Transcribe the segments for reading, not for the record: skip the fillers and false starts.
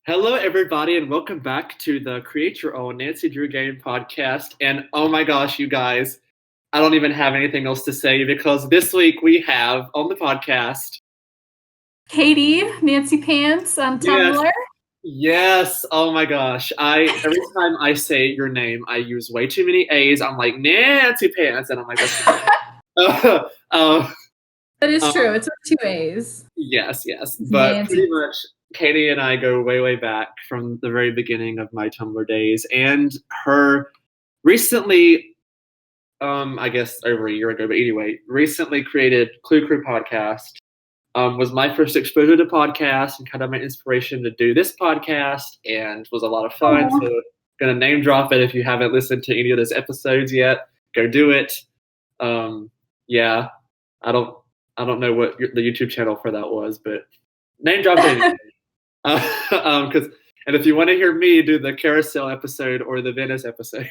Hello, everybody, and welcome back to the Create Your Own Nancy Drew Game podcast. And oh my gosh, you guys, I don't even have anything else to say because this week we have on the podcast Kaitie-naancypants on Tumblr. Yes. Oh my gosh. Every time I say your name, I use way too many A's. I'm like Nancy Pants, and I'm like, that's that is true. It's with two A's. Yes. But Nancy. Pretty much, Kaitie and I go way, way back from the very beginning of my Tumblr days, and her recently, I guess over a year ago, but anyway, recently created Clue Crew podcast. Was my first exposure to podcasts and kind of my inspiration to do this podcast, and was a lot of fun. Aww. So gonna name drop it. If you haven't listened to any of those episodes yet, go do it. Yeah, I don't know what the YouTube channel for that was, but name drop it. And if you want to hear me do the carousel episode or the Venice episode,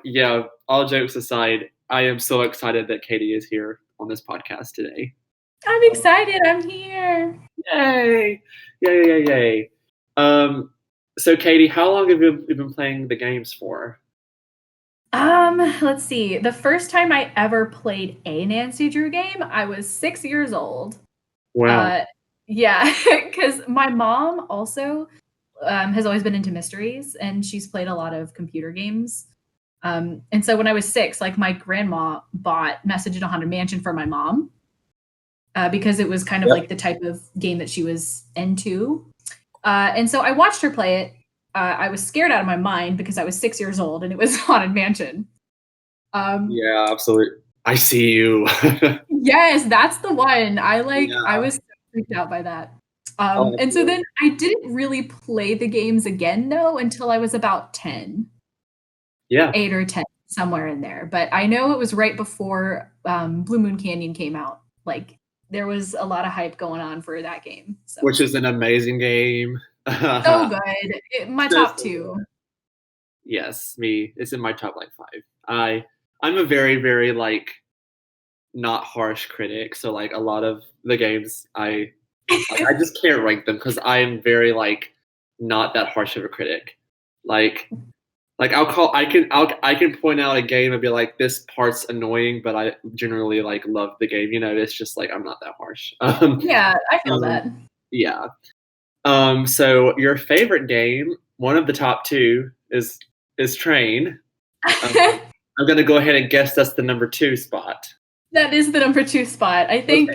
yeah, all jokes aside, I am so excited that Kaitie is here on this podcast today. I'm excited. I'm here. Yay. So Kaitie, how long have you been playing the games for? Let's see. The first time I ever played a Nancy Drew game, I was 6 years old. Wow. Yeah, because my mom also has always been into mysteries, and she's played a lot of computer games. And so when I was 6, like my grandma bought Message in a Haunted Mansion for my mom because it was kind of like the type of game that she was into. And so I watched her play it. I was scared out of my mind because I was 6 years old and it was Haunted Mansion. Yeah, absolutely. I see you. Yes, that's the one. I was so freaked out by that. And so then I didn't really play the games again though until I was about 10. Yeah. 8 or 10, somewhere in there. But I know it was right before Blue Moon Canyon came out. Like there was a lot of hype going on for that game. So. Which is an amazing game. So good. My top 2. Yes, me. It's in my top 5. I'm a very, very not harsh critic. So a lot of the games I just can't rank them because I'm very not that harsh of a critic. I can point out a game and be like, this part's annoying, but I generally love the game. It's just I'm not that harsh. Yeah, I feel that. Yeah. So your favorite game, one of the top 2 is Train. I'm gonna go ahead and guess that's the number 2 spot. That is the number 2 spot. I think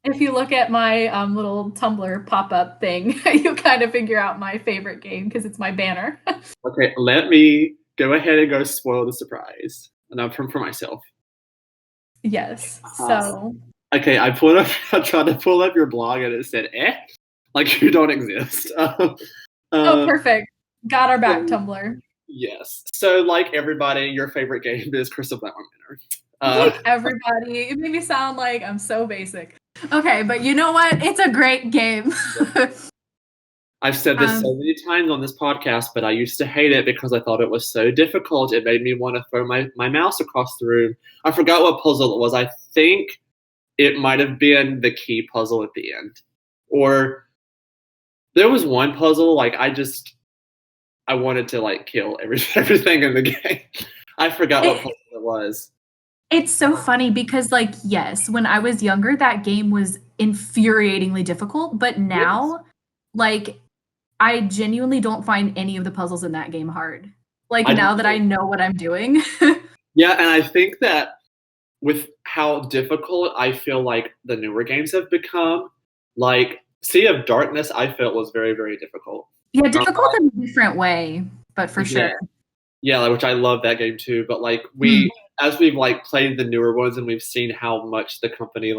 if you look at my little Tumblr pop-up thing, you kind of figure out my favorite game because it's my banner. Okay, let me go ahead and go spoil the surprise. And I'm for myself. Yes. So. Okay, I tried to pull up your blog and it said, you don't exist. Oh, perfect. Got our back, Tumblr. Yes. So, everybody, your favorite game is Crystal Black Manor. Like everybody. It made me sound like I'm so basic. Okay, but you know what? It's a great game. I've said this so many times on this podcast, but I used to hate it because I thought it was so difficult. It made me want to throw my mouse across the room. I forgot what puzzle it was. I think it might have been the key puzzle at the end. Or there was one puzzle, I wanted to kill everything in the game. I forgot what puzzle it was. It's so funny because yes, when I was younger, that game was infuriatingly difficult, but now, I genuinely don't find any of the puzzles in that game hard. Now that I know what I'm doing. Yeah, and I think that with how difficult I feel the newer games have become, Sea of Darkness, I felt was very, very difficult. Yeah, difficult in a different way, but for sure. Yeah, which I love that game too. But as we've played the newer ones and we've seen how much the company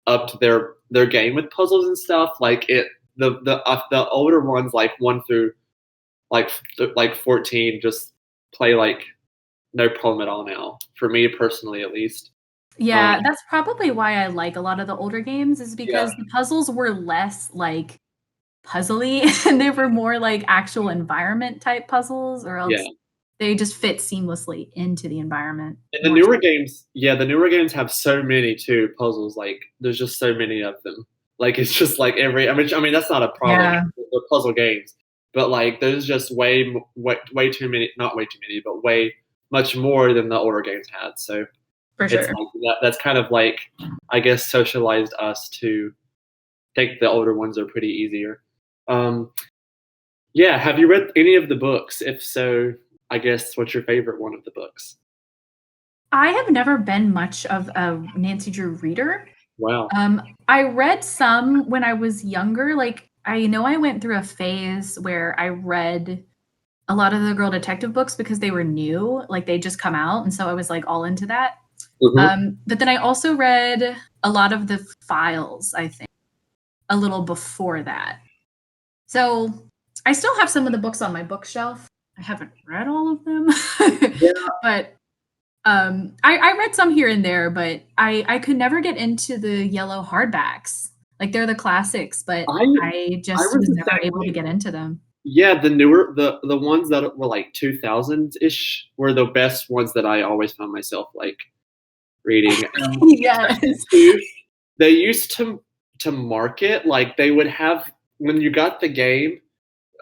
upped their game with puzzles and stuff, the older ones 1 through 14 just play no problem at all now. For me personally, at least. Yeah, that's probably why I like a lot of the older games is because the puzzles were less puzzly and they were more actual environment type puzzles, or else they just fit seamlessly into the environment. And the newer games have so many too puzzles. There's just so many of them. Like it's just like every. I mean that's not a problem. Yeah. They're puzzle games, but like there's just way too many. Not way too many, but way much more than the older games had. So For it's sure. like that's kind of like I guess socialized us to think the older ones are pretty easier. Yeah, have you read any of the books? If so, I guess what's your favorite one of the books? I have never been much of a Nancy Drew reader. Wow. I read some when I was younger. Like I know I went through a phase where I read a lot of the girl detective books because they were new, like they just come out, and so I was like all into that. But then I also read a lot of the files, I think, a little before that. So I still have some of the books on my bookshelf. I haven't read all of them, Yeah. but I read some here and there, but I could never get into the yellow hardbacks. Like they're the classics, but I just was never able to get into them. Yeah, the newer the ones that were like 2000s ish were the best ones that I always found myself like reading. Yes. They used to market like they would have when you got the game.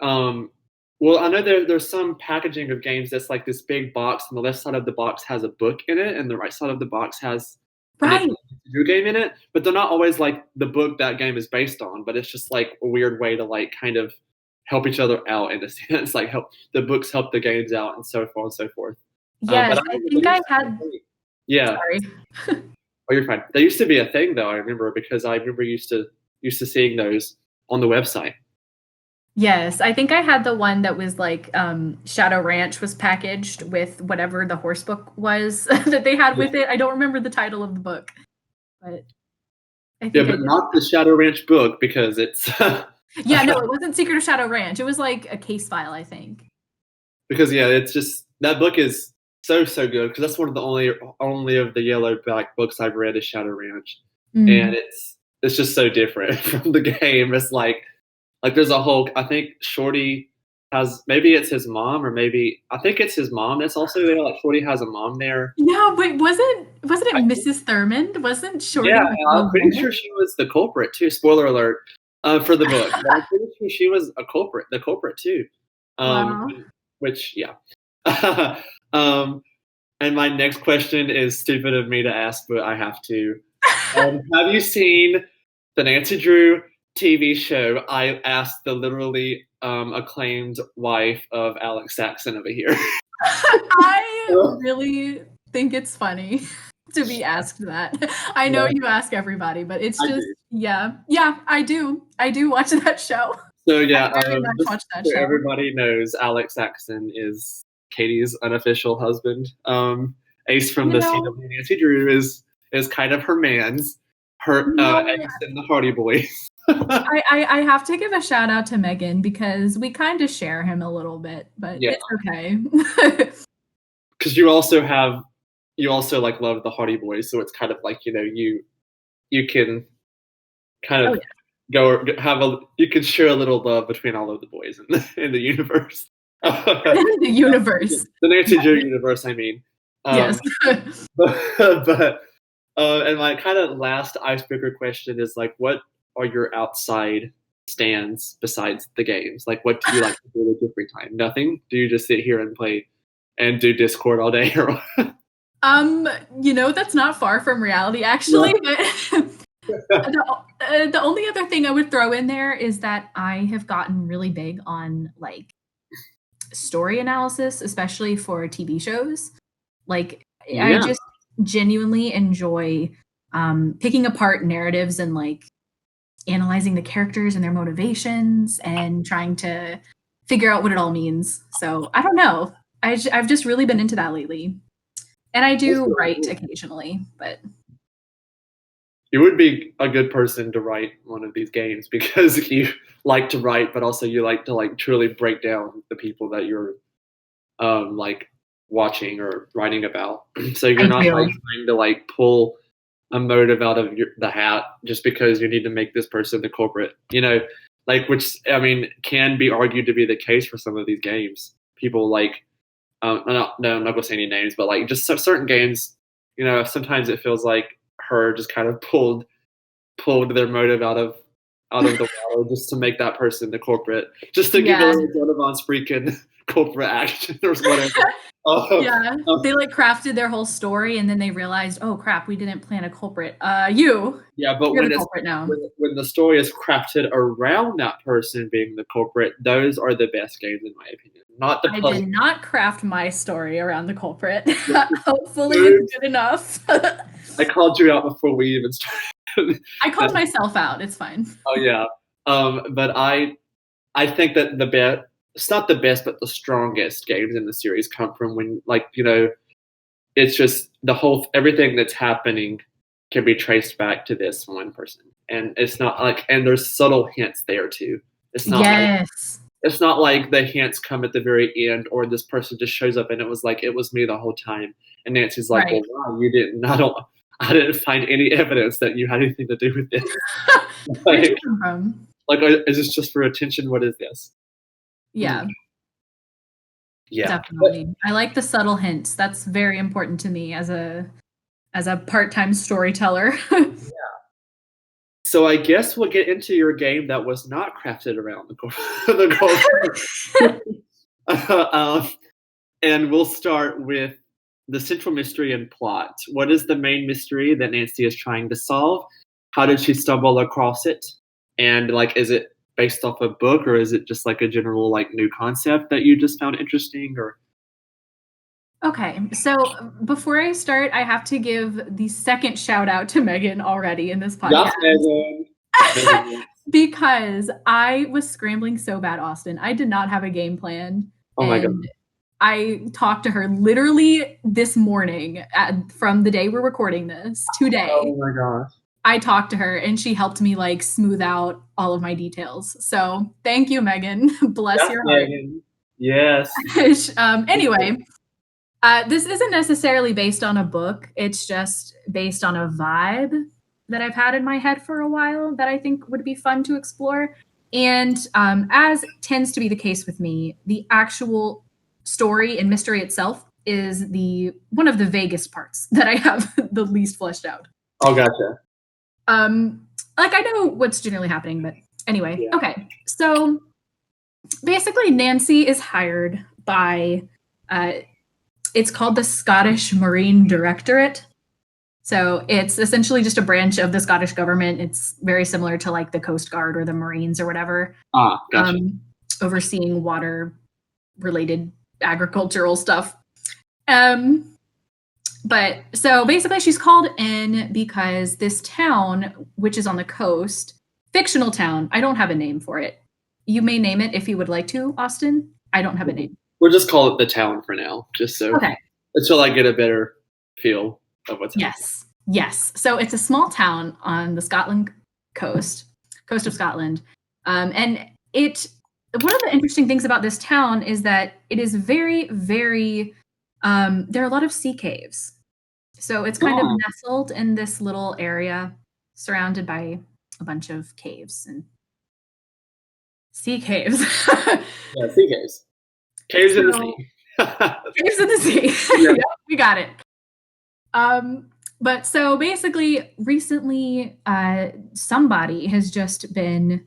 Well, I know there's some packaging of games that's like this big box, and the left side of the box has a book in it, and the right side of the box has your game in it. But they're not always like the book that game is based on. But it's just like a weird way to like kind of help each other out in a sense, like help the books help the games out, and so forth and so forth. Yes, I think I had. Yeah. Sorry. Oh, you're fine. They used to be a thing though. I remember because I remember used to seeing those on the website. Yes, I think I had the one that was like Shadow Ranch was packaged with whatever the horse book was that they had with it. I don't remember the title of the book, but I think but not the Shadow Ranch book because it's yeah, no, it wasn't Secret of Shadow Ranch. It was like a case file, I think. Because yeah, it's just that book is so good because that's one of the only of the yellow back books I've read is Shadow Ranch, and it's just so different from the game. It's like there's a whole. I think Shorty has maybe it's his mom or maybe I think it's his mom that's also there. Like Shorty has a mom there. Yeah, wait, wasn't it Mrs. Thurmond? Wasn't Shorty? Yeah, I'm pretty sure she was the culprit too. Spoiler alert for the book. But I'm pretty sure she was the culprit too. Wow. Which yeah. And my next question is stupid of me to ask, but I have to. Have you seen the Nancy Drew TV show? I asked the literally acclaimed wife of Alex Saxon over here. I really think it's funny to be asked that. I know you ask everybody, but it's just yeah, I do watch that show. So yeah, I very much watch that show. Everybody knows Alex Saxon is Kaitie's unofficial husband. Ace from the CW Nancy Drew is kind of her man's. Ace and the Hardy Boys. I have to give a shout out to Megan because we kind of share him a little bit, but it's okay. Because you also like love the Hardy Boys, so it's kind of like you can kind of you can share a little love between all of the boys in the universe. The universe. The Nancy Drew universe, I mean. Yes. but and my kind of last icebreaker question is like, what are your outside stands besides the games? Like, what do you like to do with your free time? Nothing? Do you just sit here and play and do Discord all day? That's not far from reality, actually. No. But the only other thing I would throw in there is that I have gotten really big on like story analysis, especially for TV shows. Like I just genuinely enjoy picking apart narratives and like analyzing the characters and their motivations and trying to figure out what it all means. So I don't know. I've just really been into that lately. And I do write occasionally, but you would be a good person to write one of these games because you like to write, but also you like to like truly break down the people that you're like watching or writing about. So you're not like trying to like pull a motive out of the hat just because you need to make this person the culprit, like which I mean can be argued to be the case for some of these games. People like I'm not gonna say any names, but like just certain games, sometimes it feels like her just kind of pulled their motive out of out of the water just to make that person the culprit, just to give Donovan's freaking corporate action or whatever. They like crafted their whole story, and then they realized, oh crap, we didn't plan a culprit. But you're the culprit now. When the story is crafted around that person being the culprit, those are the best games in my opinion. Not the I did not craft my story around the culprit. Hopefully it's good enough. I called you out before we even started. I called myself out. It's fine. Oh yeah. But I think that the best, it's not the best, but the strongest games in the series come from when, like, you know, it's just everything that's happening can be traced back to this one person. And it's not like, and there's subtle hints there too. It's not it's not like the hints come at the very end or this person just shows up and it was like, it was me the whole time. And Nancy's like, well, wow, you didn't, I didn't find any evidence that you had anything to do with this. Where'd you come from? Like, is this just for attention? What is this? Yeah. Yeah. Definitely. I like the subtle hints. That's very important to me as a part-time storyteller. Yeah. So I guess we'll get into your game that was not crafted around the goal. And we'll start with the central mystery and plot. What is the main mystery that Nancy is trying to solve? How did she stumble across it? And like, is it based off a book, or is it just like a general like new concept that you just found interesting? Or okay, so before I start, I have to give the second shout out to Megan already in this podcast. Yes, Megan. Because I was scrambling so bad, Austin. I did not have a game plan. Oh my God. I talked to her literally this morning from the day we're recording this today. Oh my gosh. I talked to her and she helped me like smooth out all of my details. So thank you, Megan. Bless your heart. Megan. Yes. Anyway, this isn't necessarily based on a book. It's just based on a vibe that I've had in my head for a while that I think would be fun to explore. And as tends to be the case with me, the actual story and mystery itself is one of the vaguest parts that I have the least fleshed out. Oh, gotcha. Like I know what's generally happening, but anyway, yeah. Okay. So basically Nancy is hired by, it's called the Scottish Marine Directorate. So it's essentially just a branch of the Scottish government. It's very similar to like the Coast Guard or the Marines or whatever. Gotcha. Overseeing water related agricultural stuff. But so basically she's called in because this town, which is on the coast, fictional town, I don't have a name for it. You may name it if you would like to, Austin. I don't have a name. We'll just call it the town for now, just so until I get a better feel of what's happening. Yes. So it's a small town on the Scotland coast of Scotland. And one of the interesting things about this town is that it is very, very, there are a lot of sea caves. So it's kind of nestled in this little area surrounded by a bunch of caves and sea caves. Yeah, sea caves. Caves in the sea. Caves in the sea. Yeah. Yep, we got it. But so basically recently somebody has just been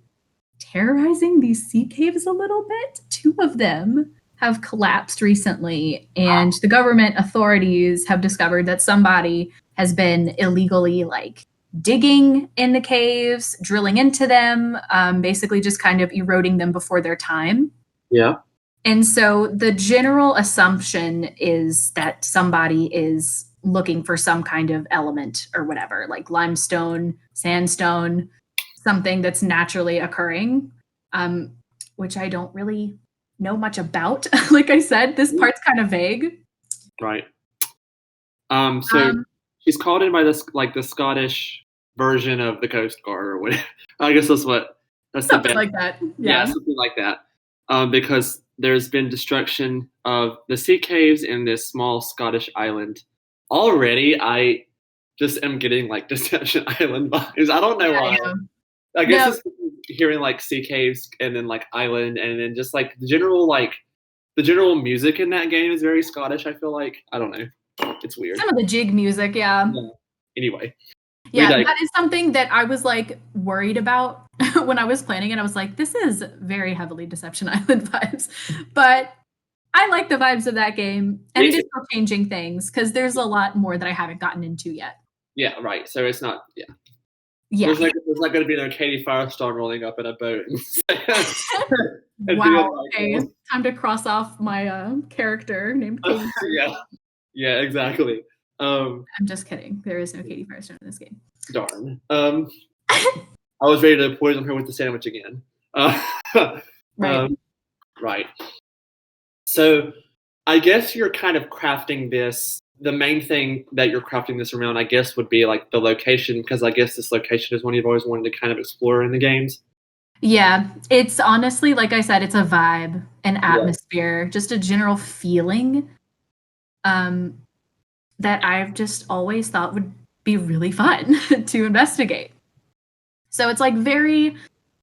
terrorizing these sea caves a little bit. 2 of them have collapsed recently, and the government authorities have discovered that somebody has been illegally like digging in the caves, drilling into them, basically just kind of eroding them before their time. Yeah. And so the general assumption is that somebody is looking for some kind of element or whatever, like limestone, sandstone, something that's naturally occurring, which I don't really know much about. Like I said, this part's kind of vague. Right. So she's called in by the Scottish version of the Coast Guard or whatever. I guess that's something like that. Yeah, something like that. Because there's been destruction of the sea caves in this small Scottish island. Already, I just am getting like Deception Island vibes. I don't know why. I guess it's hearing like sea caves and then like island and then just like the general music in that game is very Scottish. I feel like I don't know. It's weird. Some of the jig music, yeah. Anyway. Yeah, that is something that I was like worried about when I was planning it. I was like, this is very heavily Deception Island vibes, but I like the vibes of that game, and it is still changing things because there's a lot more that I haven't gotten into yet. Yeah, right. So it's not. Yeah. Yeah. There's not going to be no Katie Firestone rolling up in a boat. Wow. Okay. Time to cross off my character named Katie. Yeah, exactly. I'm just kidding. There is no Katie Firestone in this game. Darn. I was ready to poison her with the sandwich again. Right. Right. So I guess you're kind of crafting this. The main thing that you're crafting this around, I guess, would be like the location, because I guess this location is one you've always wanted to kind of explore in the games. Yeah, it's honestly, like I said, it's a vibe, an atmosphere, just a general feeling that I've just always thought would be really fun to investigate. So it's like very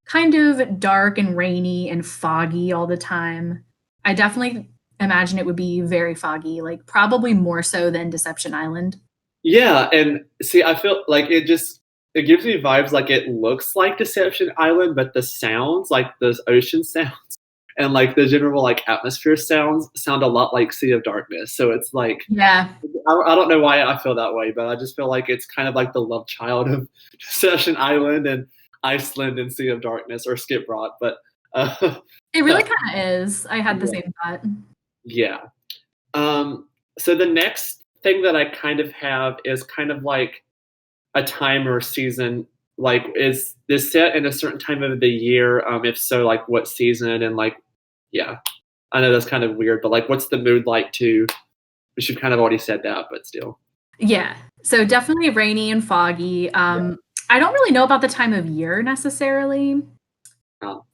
kind of dark and rainy and foggy all the time. I definitely imagine it would be very foggy, like probably more so than Deception Island. Yeah, and see, I feel like it gives me vibes like it looks like Deception Island, but the sounds, like those ocean sounds and like the general like atmosphere sounds, sound a lot like Sea of Darkness. So it's like, yeah, I don't know why I feel that way, but I just feel like it's kind of like the love child of Deception Island and Iceland and Sea of Darkness, or Skip Rock. But it really kind of is. I had the same thought. Yeah. So the next thing that I kind of have is kind of like a time or season. Like, is this set in a certain time of the year? If so, like what season? And like, yeah, I know that's kind of weird, but like, what's the mood like too? We should kind of already said that, but still. Yeah. So definitely rainy and foggy. I don't really know about the time of year necessarily. Oh.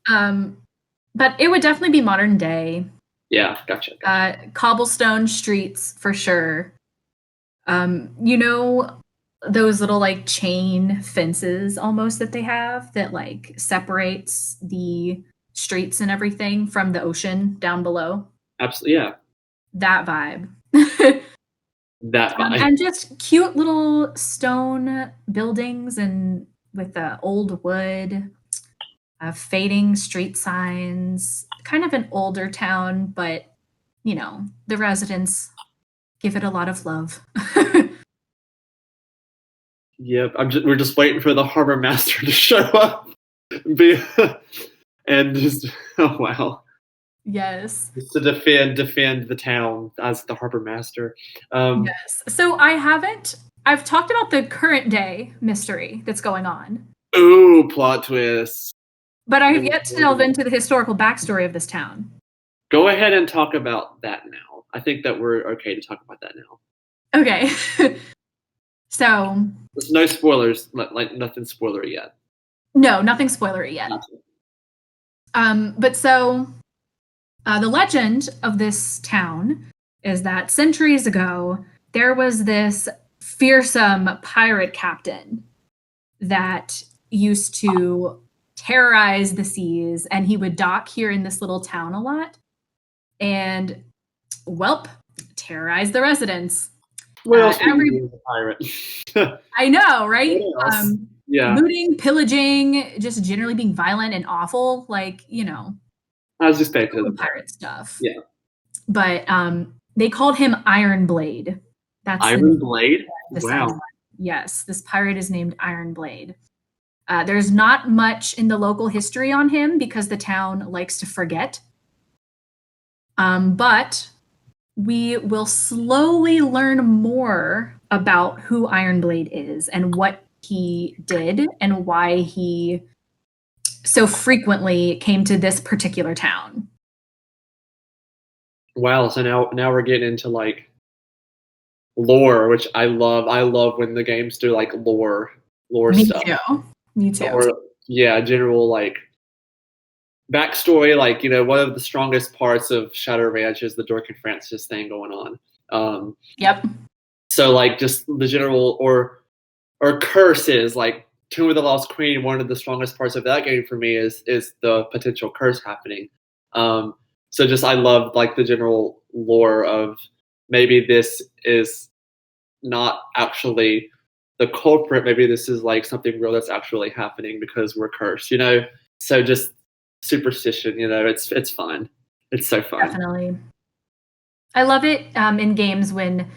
But it would definitely be modern day. Yeah, gotcha. Cobblestone streets for sure. You know, those little like chain fences almost that they have that like separates the streets and everything from the ocean down below. Absolutely, yeah. That vibe. That vibe. And just cute little stone buildings and with the old wood, fading street signs, kind of an older town, but you know, the residents give it a lot of love. Yep, we're just waiting for the harbor master to show up, and just oh wow. Yes. Just to defend the town as the harbor master. Yes. So I've talked about the current day mystery that's going on. Ooh, plot twist. But I have yet to delve into the historical backstory of this town. Go ahead and talk about that now. I think that we're okay to talk about that now. Okay. So there's no spoilers, like nothing spoilery yet. No, nothing spoilery yet. But so the legend of this town is that centuries ago there was this fearsome pirate captain that used to terrorize the seas, and he would dock here in this little town a lot and terrorize the residents. What else would you do as a pirate? I know, right? Yeah. Looting, pillaging, just generally being violent and awful, like, you know. I was just back to the pirate stuff. Yeah. But they called him Iron Blade. That's Iron Blade? Wow. Yes, this pirate is named Iron Blade. There's not much in the local history on him because the town likes to forget. But we will slowly learn more about who Iron Blade is and what he did and why he so frequently came to this particular town. Wow, so now we're getting into like lore, which I love. I love when the games do like lore stuff. Me too. Or general like backstory, like, you know, one of the strongest parts of Shadow Ranch is the Dork and Francis thing going on. Yep. So like just the general or curses, like Tomb of the Lost Queen, one of the strongest parts of that game for me is the potential curse happening. So just I love like the general lore of maybe this is not actually the culprit, maybe this is like something real that's actually happening because we're cursed, So just superstition, it's fun. It's so fun. Definitely. I love it in games when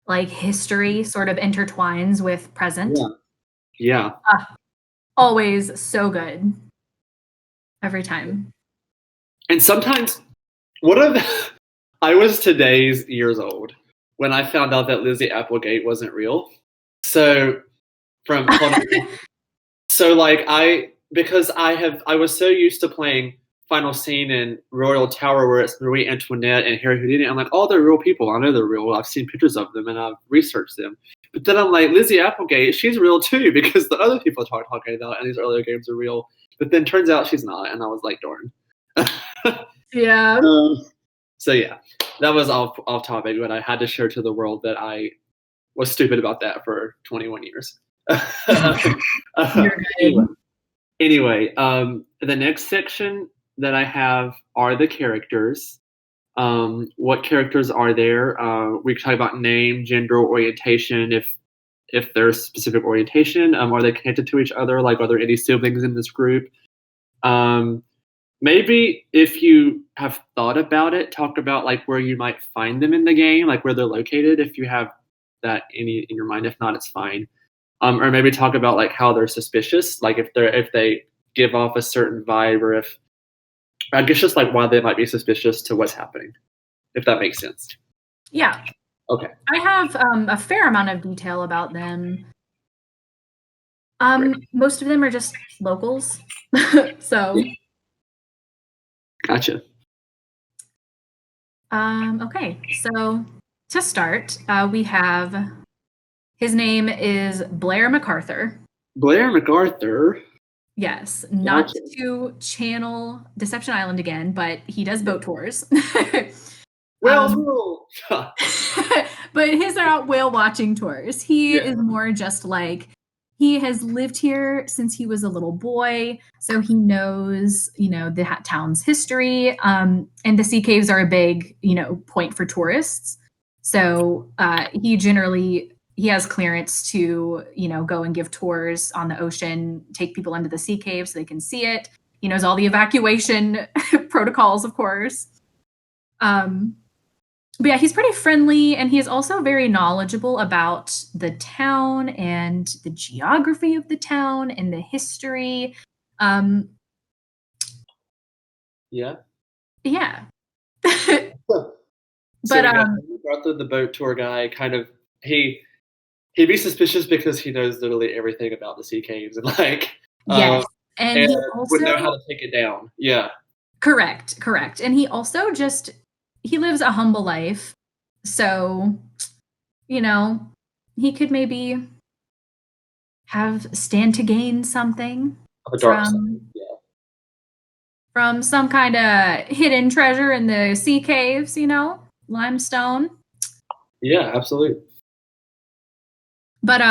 like history sort of intertwines with present. Yeah. Always so good. Every time. And sometimes I was today's years old when I found out that Lizzie Applegate wasn't real. So because I was so used to playing Final Scene and Royal Tower where it's Marie Antoinette and Harry Houdini. I'm like, oh, they're real people. I know they're real. I've seen pictures of them and I've researched them. But then I'm like, Lizzie Applegate, she's real too because the other people are talking about and these earlier games are real. But then turns out she's not, and I was like, darn. Yeah. So yeah, that was off topic, but I had to share to the world that I was stupid about that for 21 years. You're good. Anyway, the next section that I have are the characters. What characters are there? We can talk about name, gender, orientation, if there's specific orientation. Are they connected to each other? Like, are there any siblings in this group? Maybe if you have thought about it, talk about like where you might find them in the game, like where they're located, if you have that in your mind. If not, it's fine. Or maybe talk about like how they're suspicious, like if they give off a certain vibe, or if I guess just like why they might be suspicious to what's happening, if that makes sense. Yeah. Okay. I have a fair amount of detail about them. Most of them are just locals. So. Gotcha. Okay, so to start, we have his name is Blair Macarthur. Blair Macarthur. Yes, not to channel Deception Island again, but he does boat tours. Well, but his are whale watching tours. He is more just like, he has lived here since he was a little boy, so he knows, the town's history. And the sea caves are a big, point for tourists. So he has clearance to, go and give tours on the ocean, take people into the sea cave so they can see it. He knows all the evacuation protocols, of course. But yeah, he's pretty friendly, and he is also very knowledgeable about the town and the geography of the town and the history. Yeah. Yeah. But Arthur, the boat tour guy, kind of he'd be suspicious because he knows literally everything about the sea caves and like yes, and he also would know how to take it down. Yeah. Correct. And he also he lives a humble life. So, he could maybe stand to gain something from some kind of hidden treasure in the sea caves, limestone. Yeah, absolutely. But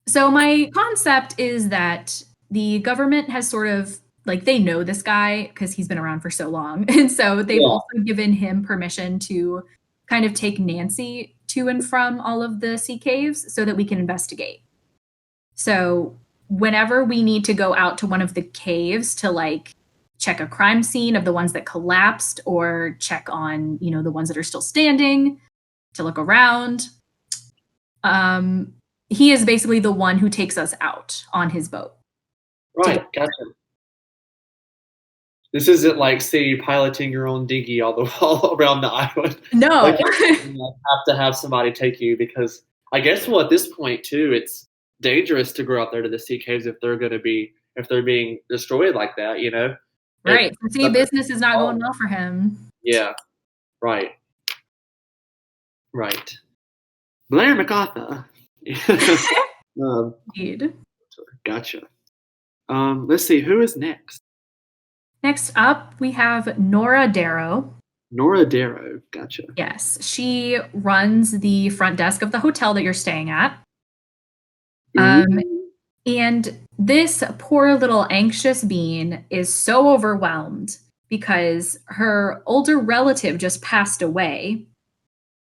so my concept is that the government has sort of like, they know this guy because he's been around for so long. And so they've also given him permission to kind of take Nancy to and from all of the sea caves so that we can investigate. So whenever we need to go out to one of the caves to like check a crime scene of the ones that collapsed, or check on, the ones that are still standing, to look around, he is basically the one who takes us out on his boat. Right, gotcha. This isn't like, say, you piloting your own dinghy all around the island. No. Like, you have to have somebody take you, because I guess, at this point, too, it's dangerous to go out there to the sea caves if they're being destroyed like that, Right. The sea business is not going well for him. Yeah. Right. Blair Macarthur. Indeed. Gotcha. Let's see, who is next? Next up, we have Nora Darrow. Nora Darrow, gotcha. Yes, she runs the front desk of the hotel that you're staying at. And this poor little anxious bean is so overwhelmed because her older relative just passed away.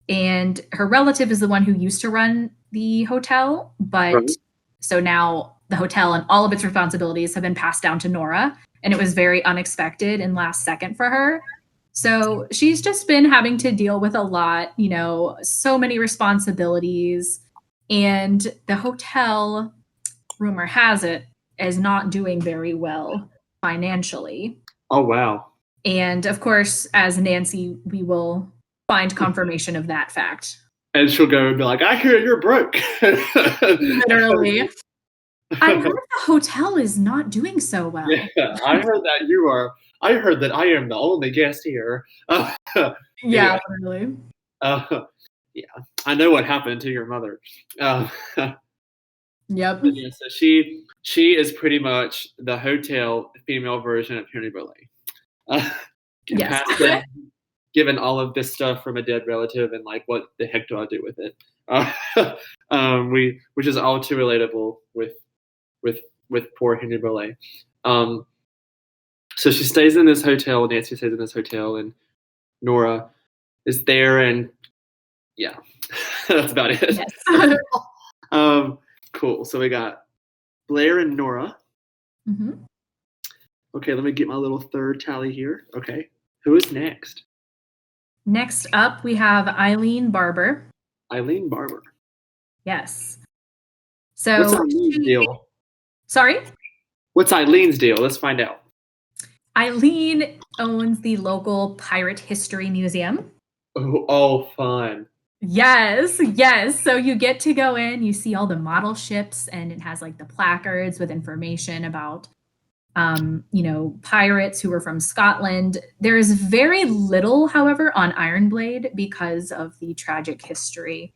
And her relative is the one who used to run the hotel, but Right. so now the hotel and all of its responsibilities have been passed down to Nora, and it was very unexpected and last second for her. So she's just been having to deal with a lot, so many responsibilities. And the hotel, rumor has it, is not doing very well financially. Oh, wow. And of course, as Nancy, we will find confirmation of that fact. And she'll go and be like, I hear you're broke. Literally. I heard the hotel is not doing so well. Yeah, I heard that I am the only guest here. Yeah, literally. Yeah, I know what happened to your mother. Yep. Yeah, so she is pretty much the hotel female version of Henry Boulay. Yes. Given all of this stuff from a dead relative, and like, what the heck do I do with it? Which is all too relatable with poor Henry Boulay. So she stays in this hotel. Nancy stays in this hotel, and Nora is there, and yeah, that's about it. Yes. Cool. So we got Blair and Nora. Mm-hmm. Okay, let me get my little third tally here. Okay, who is next? Next up, we have Eileen Barber. Eileen Barber. Yes. So what's Eileen's deal? Sorry? What's Eileen's deal? Let's find out. Eileen owns the local Pirate History Museum. Oh, fun. Yes. So you get to go in, you see all the model ships, and it has like the placards with information about, pirates who were from Scotland. There is very little, however, on Ironblade because of the tragic history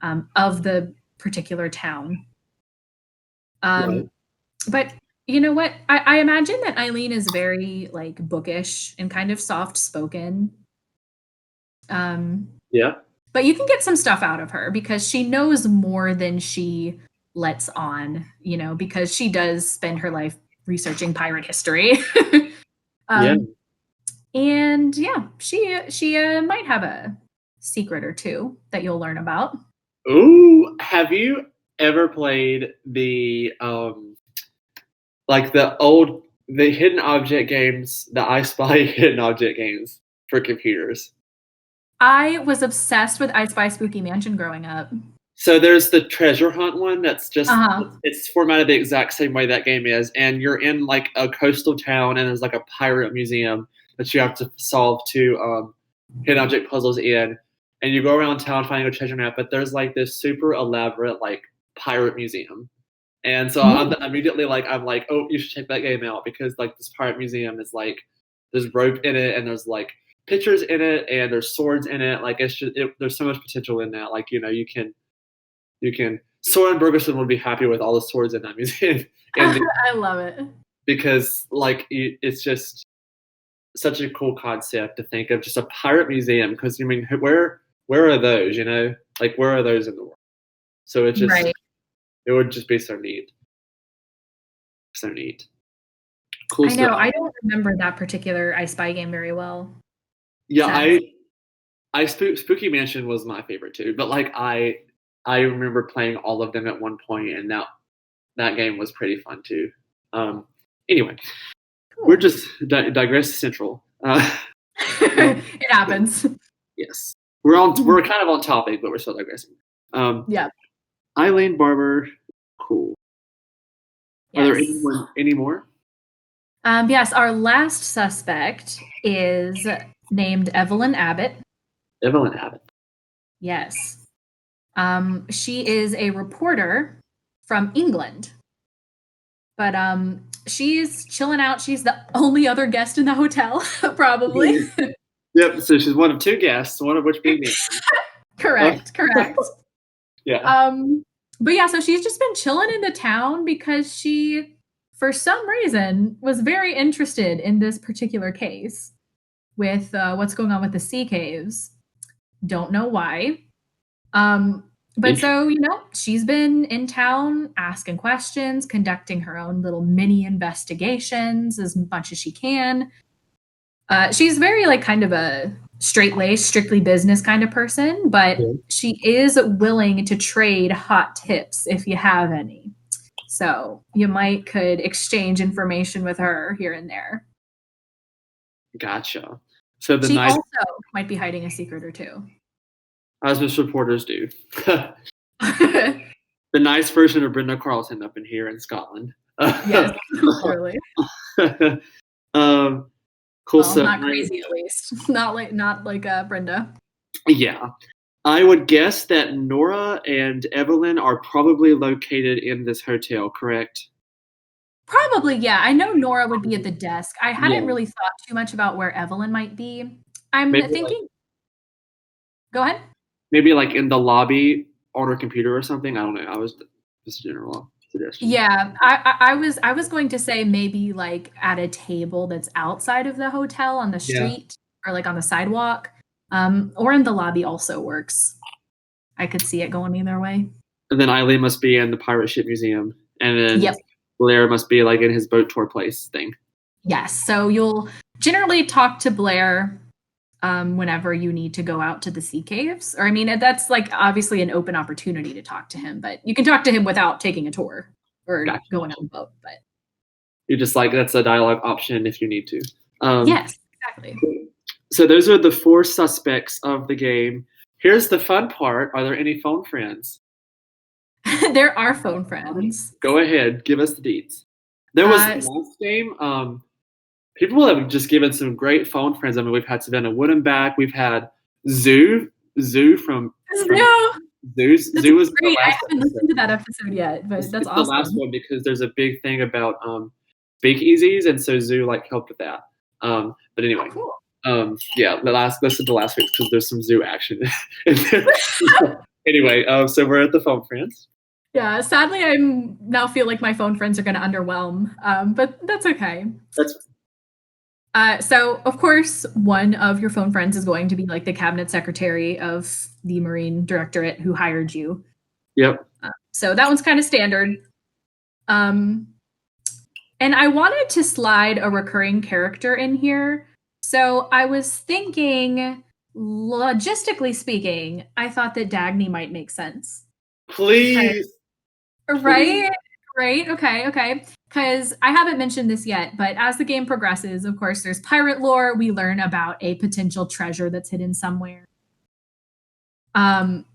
of the particular town. Right. But you know what? I imagine that Eileen is very like bookish and kind of soft spoken. Yeah. But you can get some stuff out of her because she knows more than she lets on, because she does spend her life researching pirate history. Yeah. And yeah, she might have a secret or two that you'll learn about. Ooh, have you ever played the the hidden object games, the I Spy hidden object games for computers? I was obsessed with I Spy Spooky Mansion growing up. So there's the treasure hunt one that's just it's formatted the exact same way that game is, and you're in like a coastal town, and there's like a pirate museum that you have to solve two hidden object puzzles in, and you go around town finding a treasure map. But there's like this super elaborate like pirate museum, and so I'm immediately like, oh, you should check that game out because like this pirate museum is like there's rope in it, and there's like pictures in it, and there's swords in it. Like it's just there's so much potential in that. Like you can Soren Bergerson would be happy with all the swords in that museum. I love it because like it's just such a cool concept to think of, just a pirate museum. Because I mean, where are those? Like where are those in the world? So it's just it would just be so neat. So neat. Cool I know. stuff. I don't remember that particular I Spy game very well. Yeah, Spooky Mansion was my favorite too. But like I remember playing all of them at one point, and that game was pretty fun too. Anyway, cool. We're just digress central. It happens. Yes, we're kind of on topic, but we're still digressing. Yeah. Eileen Barber, cool. Yes. Are there any more? Yes, our last suspect is named Evelyn Abbott. Evelyn Abbott. Yes. She is a reporter from England, but she's chilling out. She's the only other guest in the hotel, probably. Yep. So she's one of two guests, one of which being me. Correct. Yeah. But yeah, so she's just been chilling in the town because she, for some reason, was very interested in this particular case with what's going on with the sea caves. Don't know why. But so, she's been in town asking questions, conducting her own little mini investigations as much as she can. She's very like kind of a straight-laced, strictly business kind of person, but she is willing to trade hot tips if you have any. So you could exchange information with her here and there. Gotcha. So she also might be hiding a secret or two. As most reporters do. The nice version of Brenda Carlton up in here in Scotland. Yes, literally. Cool. Well, so not crazy, at least. Not like Brenda. Yeah. I would guess that Nora and Evelyn are probably located in this hotel, correct? Probably, yeah. I know Nora would be at the desk. I hadn't really thought too much about where Evelyn might be. I'm thinking... Go ahead. Maybe like in the lobby on her computer or something. I don't know. I was just general suggestion. Yeah, I was going to say maybe like at a table that's outside of the hotel on the street or like on the sidewalk, or in the lobby also works. I could see it going either way. And then Eileen must be in the pirate ship museum, and then Blair must be like in his boat tour place thing. Yes, so you'll generally talk to Blair whenever you need to go out to the sea caves. Or I mean, that's like obviously an open opportunity to talk to him, but you can talk to him without taking a tour or going on a boat. But you just like that's a dialogue option if you need to. Yes, exactly. So those are the 4 suspects of the game. Here's the fun part. Are there any phone friends? There are phone friends. Go ahead, give us the deets. There was last game. People have just given some great phone friends. I mean, we've had Savannah Woodenback. We've had Zoo from Zoo. Zoo was great. I haven't listened to that episode yet, but that's awesome. The last one because there's a big thing about speakeasies, and so Zoo helped with that. But anyway, cool. Listen to last week because there's some Zoo action. Anyway, so we're at the phone friends. Yeah, sadly, I now feel like my phone friends are going to underwhelm, but that's okay. That's so, of course, one of your phone friends is going to be like the cabinet secretary of the Marine Directorate who hired you. Yep. So that one's kind of standard. And I wanted to slide a recurring character in here. So I was thinking, logistically speaking, I thought that Dagny might make sense. Please. Right? Okay. Because I haven't mentioned this yet, but as the game progresses, of course, there's pirate lore. We learn about a potential treasure that's hidden somewhere. And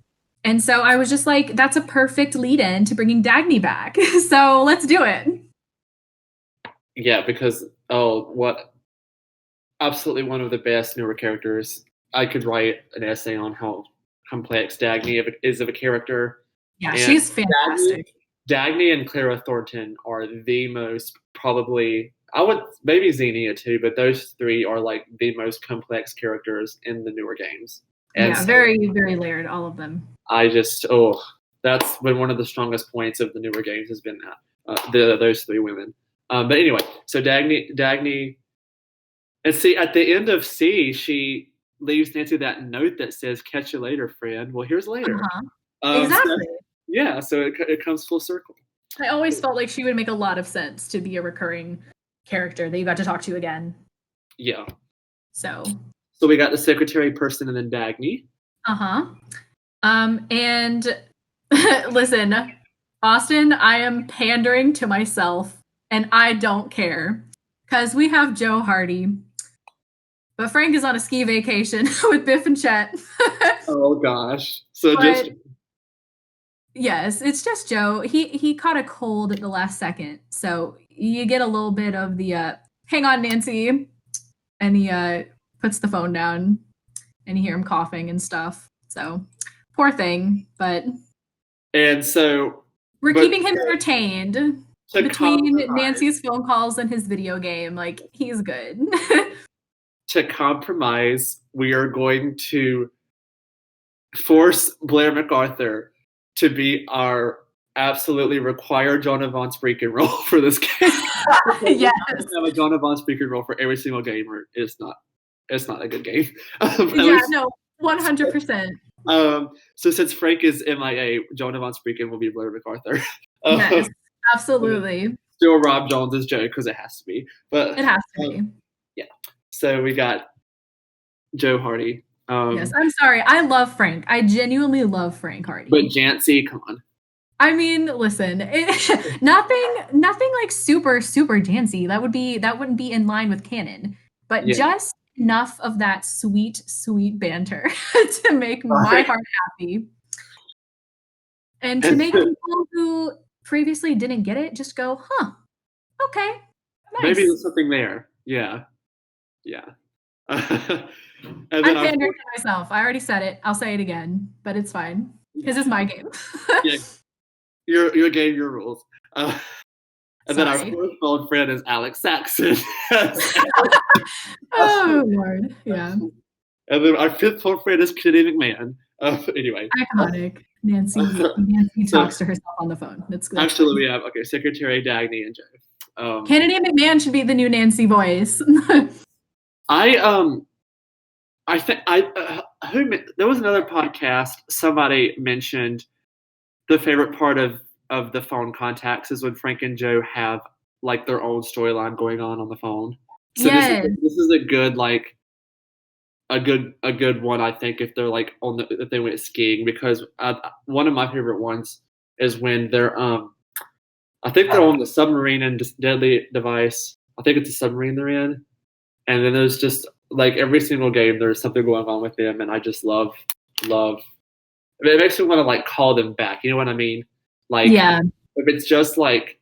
so I was just like, that's a perfect lead-in to bringing Dagny back. So let's do it. Yeah, because, absolutely one of the best newer characters. I could write an essay on how complex Dagny is of a character. Yeah, and she's fantastic. Dagny and Clara Thornton are the most probably, maybe Xenia too, but those 3 are like the most complex characters in the newer games. And so, very, very layered, all of them. I just, that's been one of the strongest points of the newer games has been that, those 3 women. But anyway, so Dagny, and see, at the end of C, she leaves Nancy that note that says, "Catch you later, friend." Well, here's later. Exactly. So it comes full circle. I always felt like she would make a lot of sense to be a recurring character that you got to talk to again. Yeah. So we got the secretary person and then Dagny. And listen, Austin, I am pandering to myself and I don't care because we have Joe Hardy, but Frank is on a ski vacation with Biff and Chet. Oh gosh. Yes, it's just Joe. He caught a cold at the last second. So you get a little bit of the hang on, Nancy. And he puts the phone down and you hear him coughing and stuff. So poor thing, but and so we're keeping him entertained between Nancy's phone calls and his video game. Like he's good. To compromise, we are going to force Blair Macarthur to be our absolutely required Joanna Von Spreeken role for this game. Yes. Have a Joanna Von Spreeken role for every single game, or it's not a good game. No, 100%. So since Frank is MIA, Joanna Von Spreeken will be Blair Macarthur. Yes, absolutely. Still Rob Jones as Joe because it has to be. But it has to be. Yeah. So we got Joe Hardy. Yes, I'm sorry. I love Frank. I genuinely love Frank Hardy. But Jancy, come on. I mean, listen, nothing like super Jancy. That wouldn't be in line with canon. But just enough of that sweet banter to make my heart happy. And to make people who previously didn't get it just go, huh, okay, nice. Maybe there's something there. Yeah. And then I'm pandering to myself. I already said it. I'll say it again, but it's fine because it's my game. Yeah. Your game, your rules. And then our fourth phone friend is Alex Saxon. Oh Lord, yeah. And then our fifth phone friend is Kennedy McMahon. Anyway, iconic. Nancy talks to herself on the phone. That's good. Actually, we have Secretary Dagny and Joe. Kennedy McMahon should be the new Nancy voice. I think there was another podcast. Somebody mentioned the favorite part of the phone contacts is when Frank and Joe have like their own storyline going on the phone. So this is a good a good one, I think, if they're like if they went skiing, because one of my favorite ones is when they're I think they're on the submarine and Deadly Device. I think it's a submarine they're in, and then there's just like every single game there's something going on with them, and I just love. It makes me want to like call them back. You know what I mean? Like, if it's just like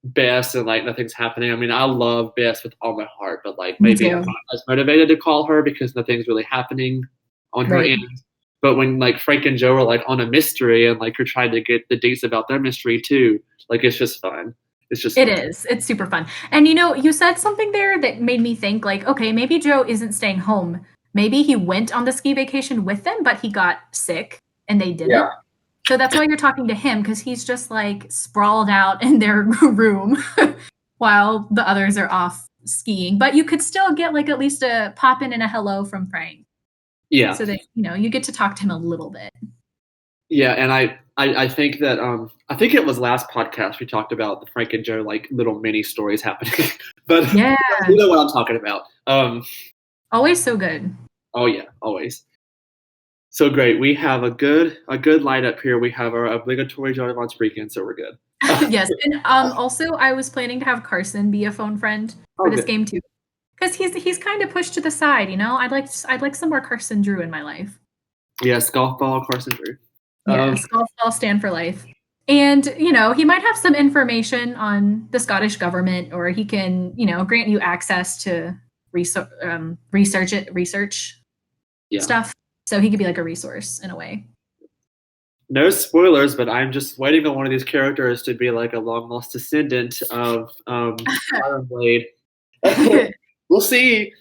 Bess and like nothing's happening. I mean, I love Bess with all my heart, but like maybe I'm not as motivated to call her because nothing's really happening on her end. But when like Frank and Joe are like on a mystery and like you're trying to get the dates about their mystery too, like it's just fun. It's super fun. And you said something there that made me think like, okay, maybe Joe isn't staying home. Maybe he went on the ski vacation with them, but he got sick and they didn't. So that's why you're talking to him, because he's just like sprawled out in their room while the others are off skiing. But you could still get like at least a pop in and a hello from Frank. Yeah. So that you get to talk to him a little bit. Yeah, and I think that I think it was last podcast we talked about the Frank and Joe like little mini stories happening. But yeah, you know what I'm talking about. Always so good. Oh yeah, always. So great. We have a good lineup here. We have our obligatory Johnny Von Spreeken, so we're good. Yes, and also I was planning to have Carson be a phone friend for this game too, because he's kind of pushed to the side. I'd like some more Carson Drew in my life. Yes, golf ball Carson Drew. Yes, golf ball stand for life. And he might have some information on the Scottish government, or he can grant you access to research stuff. So he could be like a resource in a way. No spoilers, but I'm just waiting on one of these characters to be like a long lost descendant of Iron Blade. We'll see.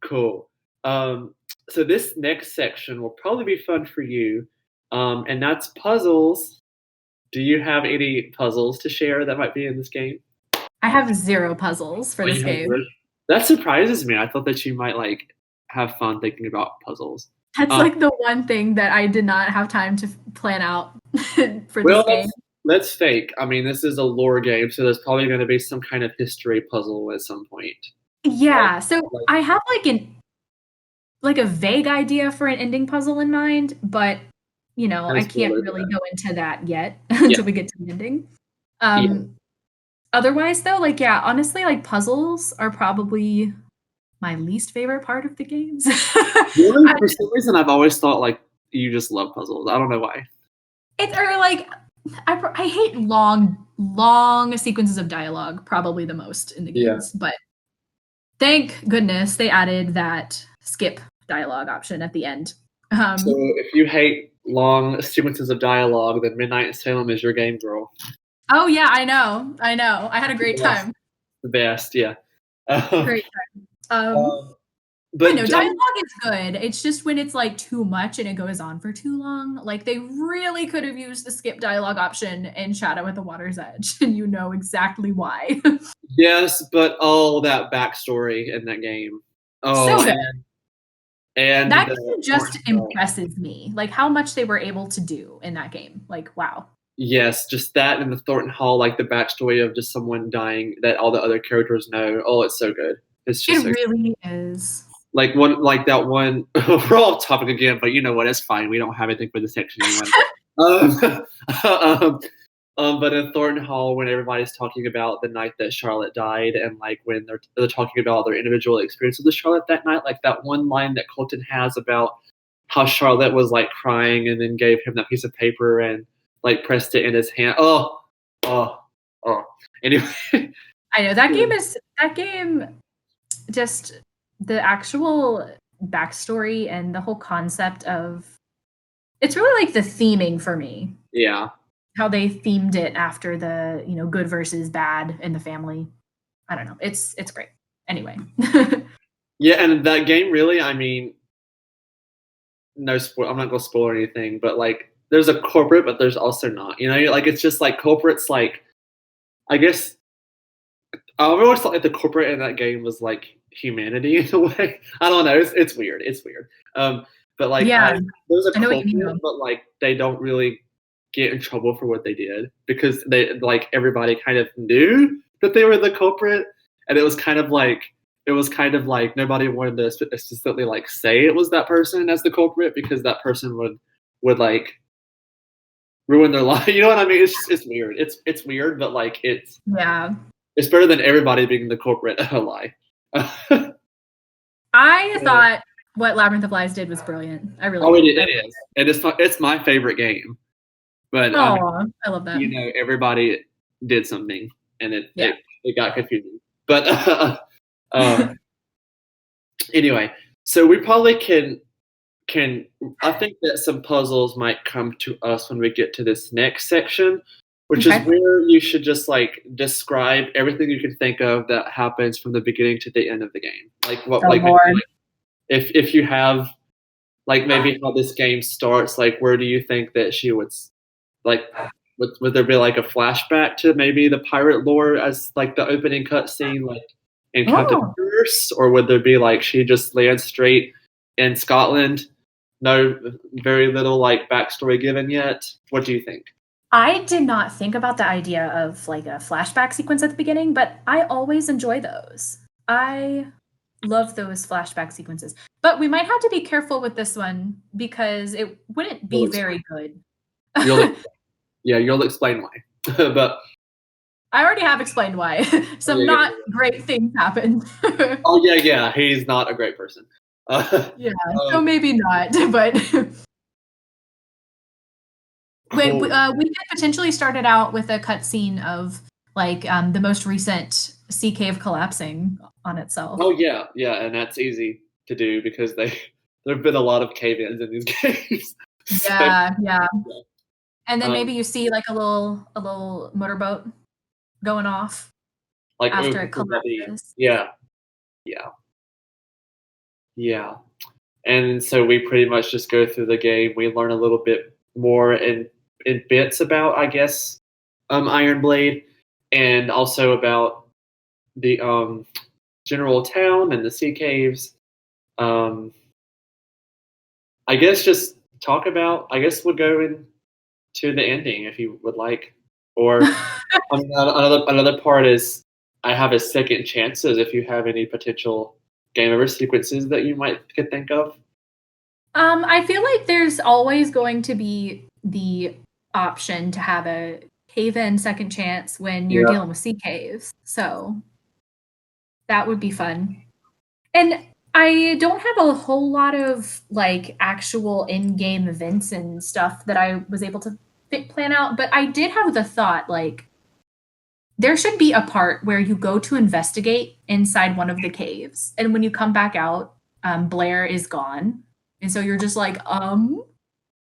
Cool. So this next section will probably be fun for you, and that's puzzles. Do you have any puzzles to share that might be in this game? I have 0 puzzles for this game. That surprises me. I thought that you might like have fun thinking about puzzles. That's like the one thing that I did not have time to plan out for this game. Let's fake. I mean, this is a lore game, so there's probably going to be some kind of history puzzle at some point. Yeah, I have like a vague idea for an ending puzzle in mind, but I can't really go into that yet until we get to the ending. Otherwise, though, honestly, puzzles are probably my least favorite part of the games. Really? For some reason, I've always thought you just love puzzles. I don't know why. I hate long sequences of dialogue, probably the most in the games. But thank goodness they added that skip dialogue option at the end. So if you hate long sequences of dialogue, then Midnight in Salem is your game, girl. Oh yeah, I know. I had a great time. The best, yeah. Great time. But no, dialogue is good. It's just when it's too much and it goes on for too long. They really could have used the skip dialogue option in Shadow at the Water's Edge, and you know exactly why. Yes, but that backstory in that game. Oh, so good. And that game just impresses me. How much they were able to do in that game. Wow. Yes, just that in the Thornton Hall, the backstory of just someone dying that all the other characters know. Oh, it's so good. It's just really is. like that one. We're off topic again, but you know what? It's fine. We don't have anything for this section anyway. But in Thornton Hall, when everybody's talking about the night that Charlotte died, and like when they're talking about their individual experiences with Charlotte that night, like that one line that Colton has about how Charlotte was like crying and then gave him that piece of paper and like pressed it in his hand. Oh. Anyway, I know that game. Just the actual backstory and the whole concept of it's really like the theming for me. Yeah. How they themed it after the, good versus bad in the family. I don't know. It's great. Anyway. Yeah, and that game really, I mean, no spoil. I'm not gonna spoil anything, but like, there's a corporate, but there's also not. Like it's just like corporate's like, I guess. I always thought like the corporate in that game was like humanity in a way. I don't know. It's weird. It's weird. But like, yeah, there's a corporate, but like they don't really get in trouble for what they did because they like everybody kind of knew that they were the culprit, and it was kind of like nobody wanted to specifically like say it was that person as the culprit because that person would like ruin their life. You know what I mean? It's weird. It's weird, but like it's better than everybody being the culprit. A lie. I thought what Labyrinth of Lies did was brilliant. I really. Oh, it is, and it's my favorite game. But I love that. Everybody did something, and it got confusing. But anyway, so we probably can. I think that some puzzles might come to us when we get to this next section, which is where you should just like describe everything you can think of that happens from the beginning to the end of the game. Like what, if you have, like maybe how this game starts, like where do you think that she would, like, would there be like a flashback to maybe the pirate lore as like the opening cutscene, like in Captain Pierce, or would there be like she just lands straight in Scotland? No, very little like backstory given yet. What do you think? I did not think about the idea of like a flashback sequence at the beginning, but I always enjoy those. I love those flashback sequences. But we might have to be careful with this one because it wouldn't be very good. You'll explain why. But I already have explained why. Some not great things happened. Oh yeah, he's not a great person. So maybe not, but we could potentially start it out with a cutscene of like the most recent sea cave collapsing on itself. Oh yeah, and that's easy to do because there have been a lot of cave-ins in these games. Yeah. And then maybe you see like a little motorboat going off like after it collapses. Yeah. And so we pretty much just go through the game. We learn a little bit more in bits about, I guess, Iron Blade, and also about the general town and the sea caves. I guess just talk about. I guess we'll go into the ending if you would like, or another part is I have a second chances if you have any potential game over sequences that you could think of. I feel like there's always going to be the option to have a cave-in second chance when you're dealing with sea caves. So that would be fun. And I don't have a whole lot of like actual in-game events and stuff that I was able to plan out, but I did have the thought like there should be a part where you go to investigate inside one of the caves, and when you come back out, Blair is gone. And so you're just like,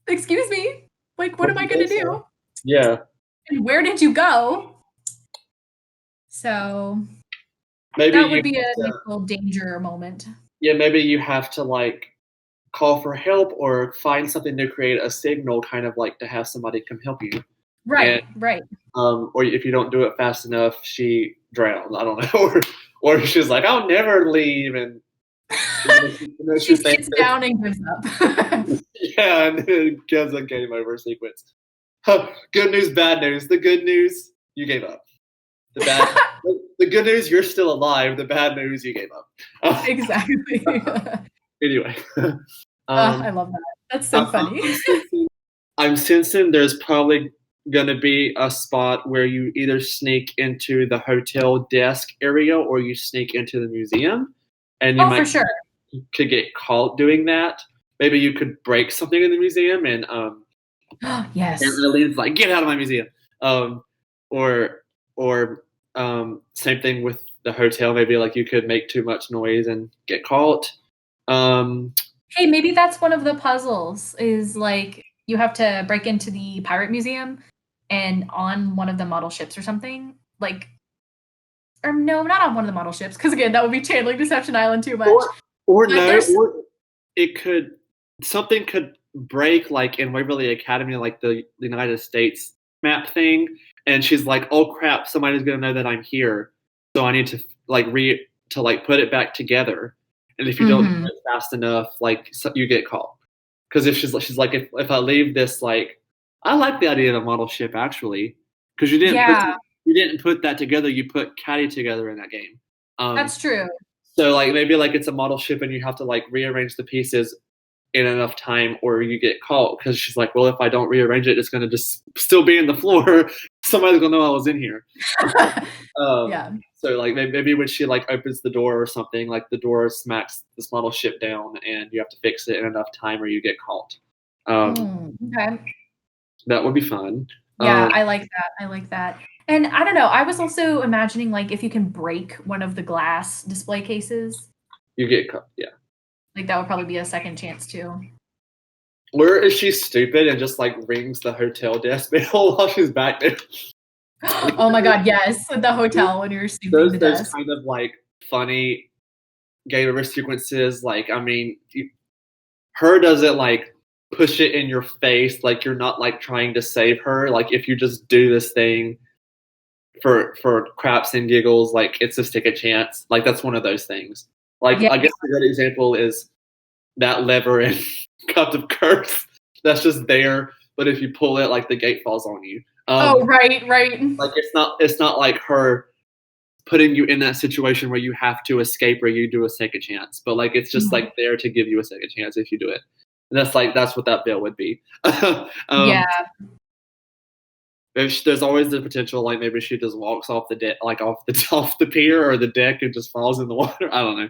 excuse me, like, what am I going to do? Yeah. And where did you go? So maybe that would be a nice little danger moment. Yeah, maybe you have to like call for help or find something to create a signal, kind of like to have somebody come help you. Right. Or if you don't do it fast enough, she drowns. I don't know, or she's like, "I'll never leave," and she sits down and gives up. Yeah, and it gives a game over sequence. Good news, bad news. The good news, you gave up. The The good news, you're still alive. The bad news, you gave up. Exactly. Anyway. I love that. That's so funny. I'm sensing there's probably going to be a spot where you either sneak into the hotel desk area or you sneak into the museum. And you for sure. could get caught doing that. Maybe you could break something in the museum and yes. And Evelyn's like, get out of my museum. Or same thing with the hotel. Maybe like you could make too much noise and get caught. Hey, maybe that's one of the puzzles is like you have to break into the pirate museum and on one of the model ships or something or no, not on one of the model ships. Cause again, that would be channeling Deception Island too much. Or something could break like in Waverly Academy, like the United States map thing. And she's like, oh crap, somebody's going to know that I'm here. So I need to put it back together. And if you don't do it fast enough, you get caught. Because if she's like, if I leave this, I like the idea of a model ship actually, because you didn't put that together. You put Kaitie together in that game. That's true. So maybe it's a model ship and you have to rearrange the pieces in enough time, or you get caught. Because she's like, well, if I don't rearrange it, it's gonna just still be in the floor. Somebody's gonna know I was in here. Yeah. So maybe when she opens the door or something, the door smacks this model ship down, and you have to fix it in enough time, or you get caught. Okay. That would be fun. Yeah, I like that. And I don't know. I was also imagining if you can break one of the glass display cases, you get caught. Yeah. That would probably be a second chance too. Or is she stupid and just rings the hotel desk bell while she's back there? Oh my god, yes. At the hotel when you're snooping the desk. Those kind of funny game over sequences. Her doesn't push it in your face. You're not trying to save her. If you just do this thing for craps and giggles, it's a stick a chance. That's one of those things. I guess a good example is that lever in Cup of Curse. That's just there, but if you pull it, the gate falls on you. Right. It's not like her putting you in that situation where you have to escape or you do a second chance, but it's just there to give you a second chance if you do it. And that's what that bell would be. Yeah. There's always the potential, maybe she just walks off the deck, off the pier or the deck and just falls in the water. I don't know.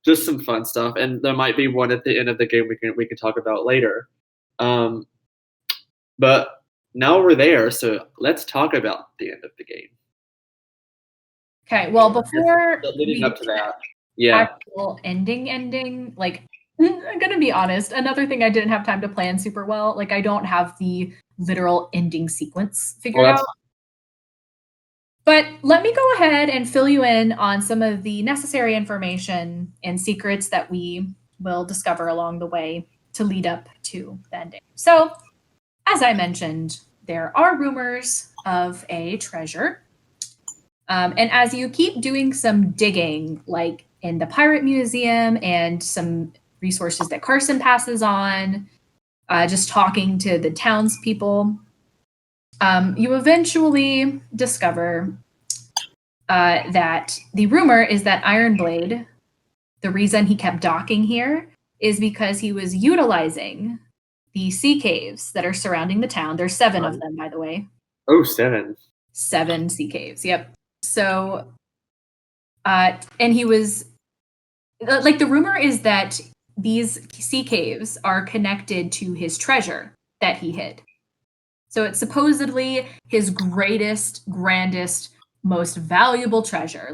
Just some fun stuff, and there might be one at the end of the game we can talk about later. But now we're there, so let's talk about the end of the game. Okay. Well, before leading up to that, actual ending, I'm gonna be honest. Another thing I didn't have time to plan super well. I don't have the literal ending sequence figured out. But let me go ahead and fill you in on some of the necessary information and secrets that we will discover along the way to lead up to the ending. So, as I mentioned, there are rumors of a treasure. And as you keep doing some digging, in the Pirate Museum and some resources that Carson passes on, just talking to the townspeople, you eventually discover that the rumor is that Ironblade, the reason he kept docking here is because he was utilizing the sea caves that are surrounding the town. There's 7 of them, by the way. Oh, 7. 7 sea caves, yep. So, and he was, the rumor is that these sea caves are connected to his treasure that he hid. So it's supposedly his greatest, grandest, most valuable treasure.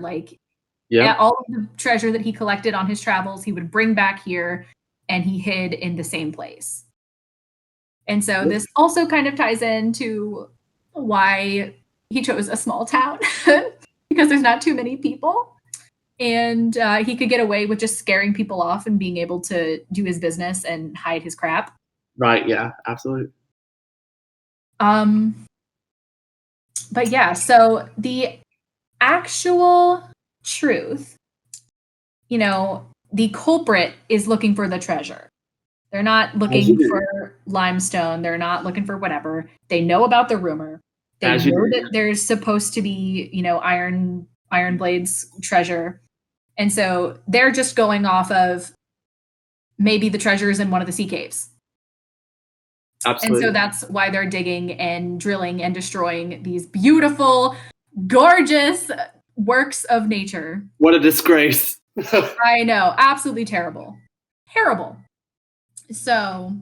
All of the treasure that he collected on his travels, he would bring back here, and he hid in the same place. And so this also kind of ties into why he chose a small town, because there's not too many people. And he could get away with just scaring people off and being able to do his business and hide his crap. Right, yeah, absolutely. But yeah, so the actual truth, the culprit is looking for the treasure. They're not looking for limestone. They're not looking for whatever. They know about the rumor. They know that there's supposed to be, Ironblade's treasure. And so they're just going off of maybe the treasure is in one of the sea caves. Absolutely. And so that's why they're digging and drilling and destroying these beautiful, gorgeous works of nature. What a disgrace. I know. Absolutely terrible. Terrible. So,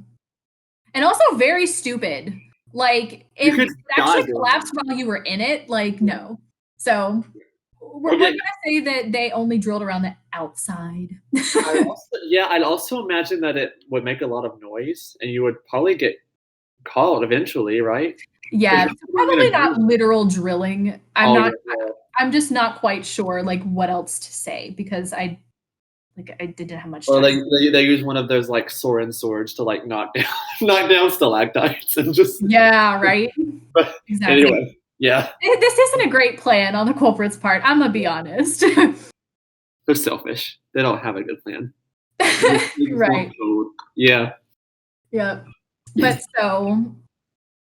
and also very stupid. Like, if it actually collapsed while you were in it, like, no. So, we're going to say that they only drilled around the outside. I'd also imagine that it would make a lot of noise, and you would probably get caught eventually, right? Yeah, probably not literal drilling. I'm just not quite sure, like, what else to say, because I didn't have much time. Or they use one of those like Soren swords to like knock down stalactites and just. Yeah, right. Exactly. Anyway, yeah. This isn't a great plan on the culprit's part. I'm gonna be honest. They're selfish. They don't have a good plan. Right. Yeah. Yep. But so,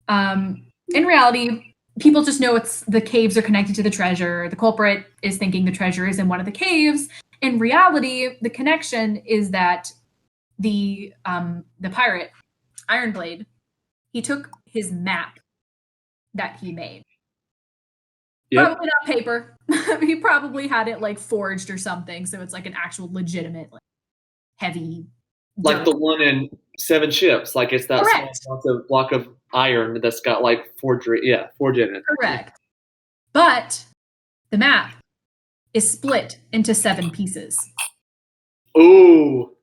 in reality, people just know the caves are connected to the treasure. The culprit is thinking the treasure is in one of the caves. In reality, the connection is that the pirate, Ironblade, he took his map that he made. Yep. Probably not paper. He probably had it like forged or something, so it's like an actual legitimate, like, heavy. Like the one in Seven Ships, like it's that small block of iron that's got like forged in it. Correct. But the map is split into 7 pieces. Ooh.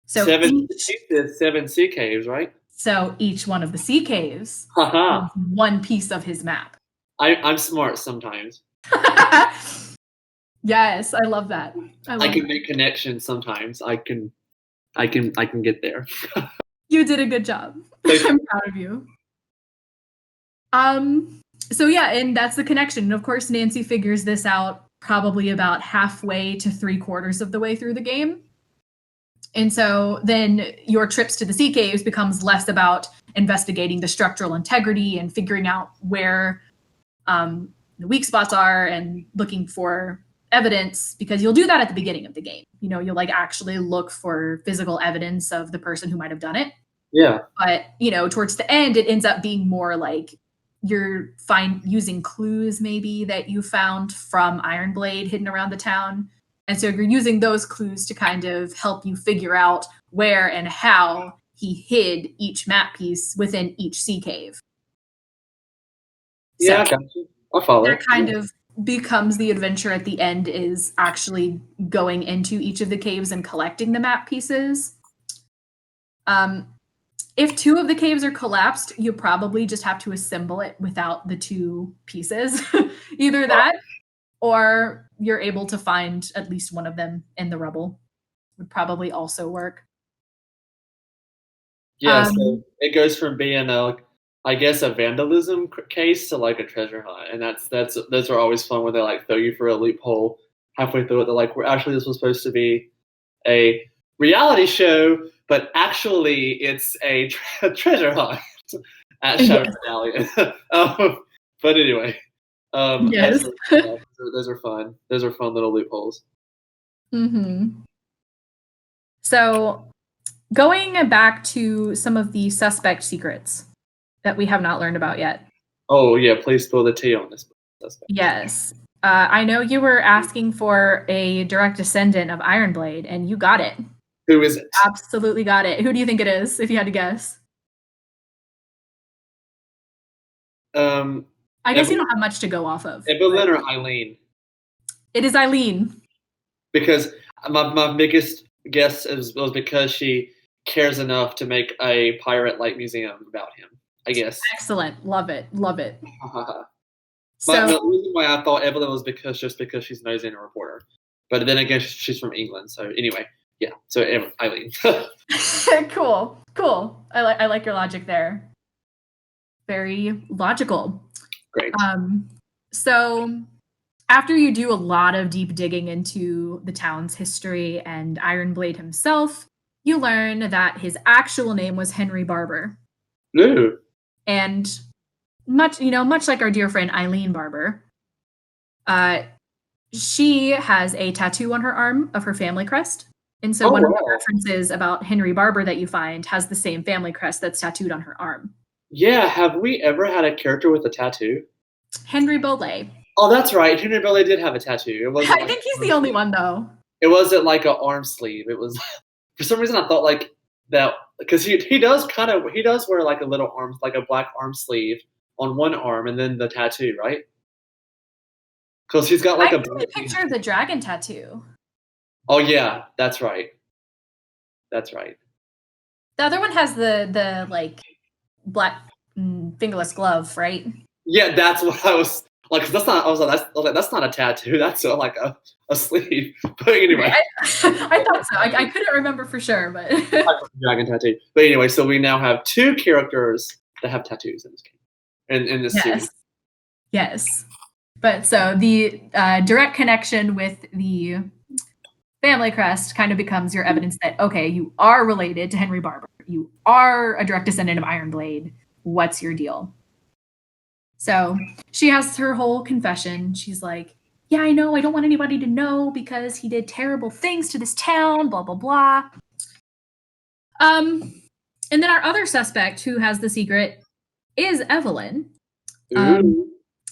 So 7 pieces, 7 sea caves, right? So each one of the sea caves is one piece of his map. I'm smart sometimes. Yes, I love that. I can make connections sometimes. I can get there. You did a good job. I'm proud of you. So yeah, and that's the connection. And of course, Nancy figures this out probably about halfway to 3/4 of the way through the game. And so then your trips to the sea caves becomes less about investigating the structural integrity and figuring out where the weak spots are and looking for evidence, because you'll do that at the beginning of the game. You'll like actually look for physical evidence of the person who might have done it. Yeah. But, towards the end, it ends up being more like you're using clues maybe that you found from Ironblade hidden around the town. And so you're using those clues to kind of help you figure out where and how he hid each map piece within each sea cave. Yeah, so I got you. I'll follow. That kind of becomes the adventure at the end, is actually going into each of the caves and collecting the map pieces. If 2 of the caves are collapsed, you probably just have to assemble it without the 2 pieces. Either that, or you're able to find at least one of them in the rubble. Would probably also work. Yeah, so it goes from being a vandalism case to like a treasure hunt, and those are always fun when they like throw you for a loophole halfway through it. They're like, this was supposed to be a reality show, but actually it's a treasure hunt at Shadow Medallion. But anyway, yes, those are fun. Those are fun little loopholes. Mm-hmm. So, going back to some of the suspect secrets that we have not learned about yet. Oh yeah, please spill the tea on this suspect. Yes. I know you were asking for a direct descendant of Ironblade, and you got it. Who is it? Absolutely got it. Who do you think it is, if you had to guess? I guess you don't have much to go off of. Evelyn or Eileen? It is Eileen. Because my biggest guess was because she cares enough to make a pirate-like museum about him, I guess. Excellent. Love it. Love it. The reason why I thought Evelyn was because she's nosy and a reporter. But then again, she's from England. So anyway, yeah. So Eileen. Cool. I like your logic there. Very logical. Great. So after you do a lot of deep digging into the town's history and Ironblade himself, you learn that his actual name was Henry Barber. Ooh. And much like our dear friend Eileen Barber, she has a tattoo on her arm of her family crest. And so one of the references about Henry Barber that you find has the same family crest that's tattooed on her arm. Yeah, have we ever had a character with a tattoo? Henry Bolet. Oh, that's right. Henry Bolet did have a tattoo. It wasn't I think he's the only one, though. It wasn't like an arm sleeve. It was, for some reason, I thought like that, because he does wear like a little arm, like a black arm sleeve on one arm, and then the tattoo, right? Because he's got like a picture of the dragon tattoo. Oh yeah, that's right. That's right. The other one has the like black fingerless glove, right? Yeah, that's what I was like. That's not. I was like, that's not a tattoo. That's like a sleeve. But anyway, I thought so. I couldn't remember for sure, but dragon tattoo. But anyway, so we now have 2 characters that have tattoos in this game, in this series. Yes. But so the direct connection with the family crest kind of becomes your evidence that, okay, you are related to Henry Barber. You are a direct descendant of Ironblade. What's your deal? So she has her whole confession. She's like, yeah, I know. I don't want anybody to know because he did terrible things to this town, blah, blah, blah. And then our other suspect who has the secret is Evelyn.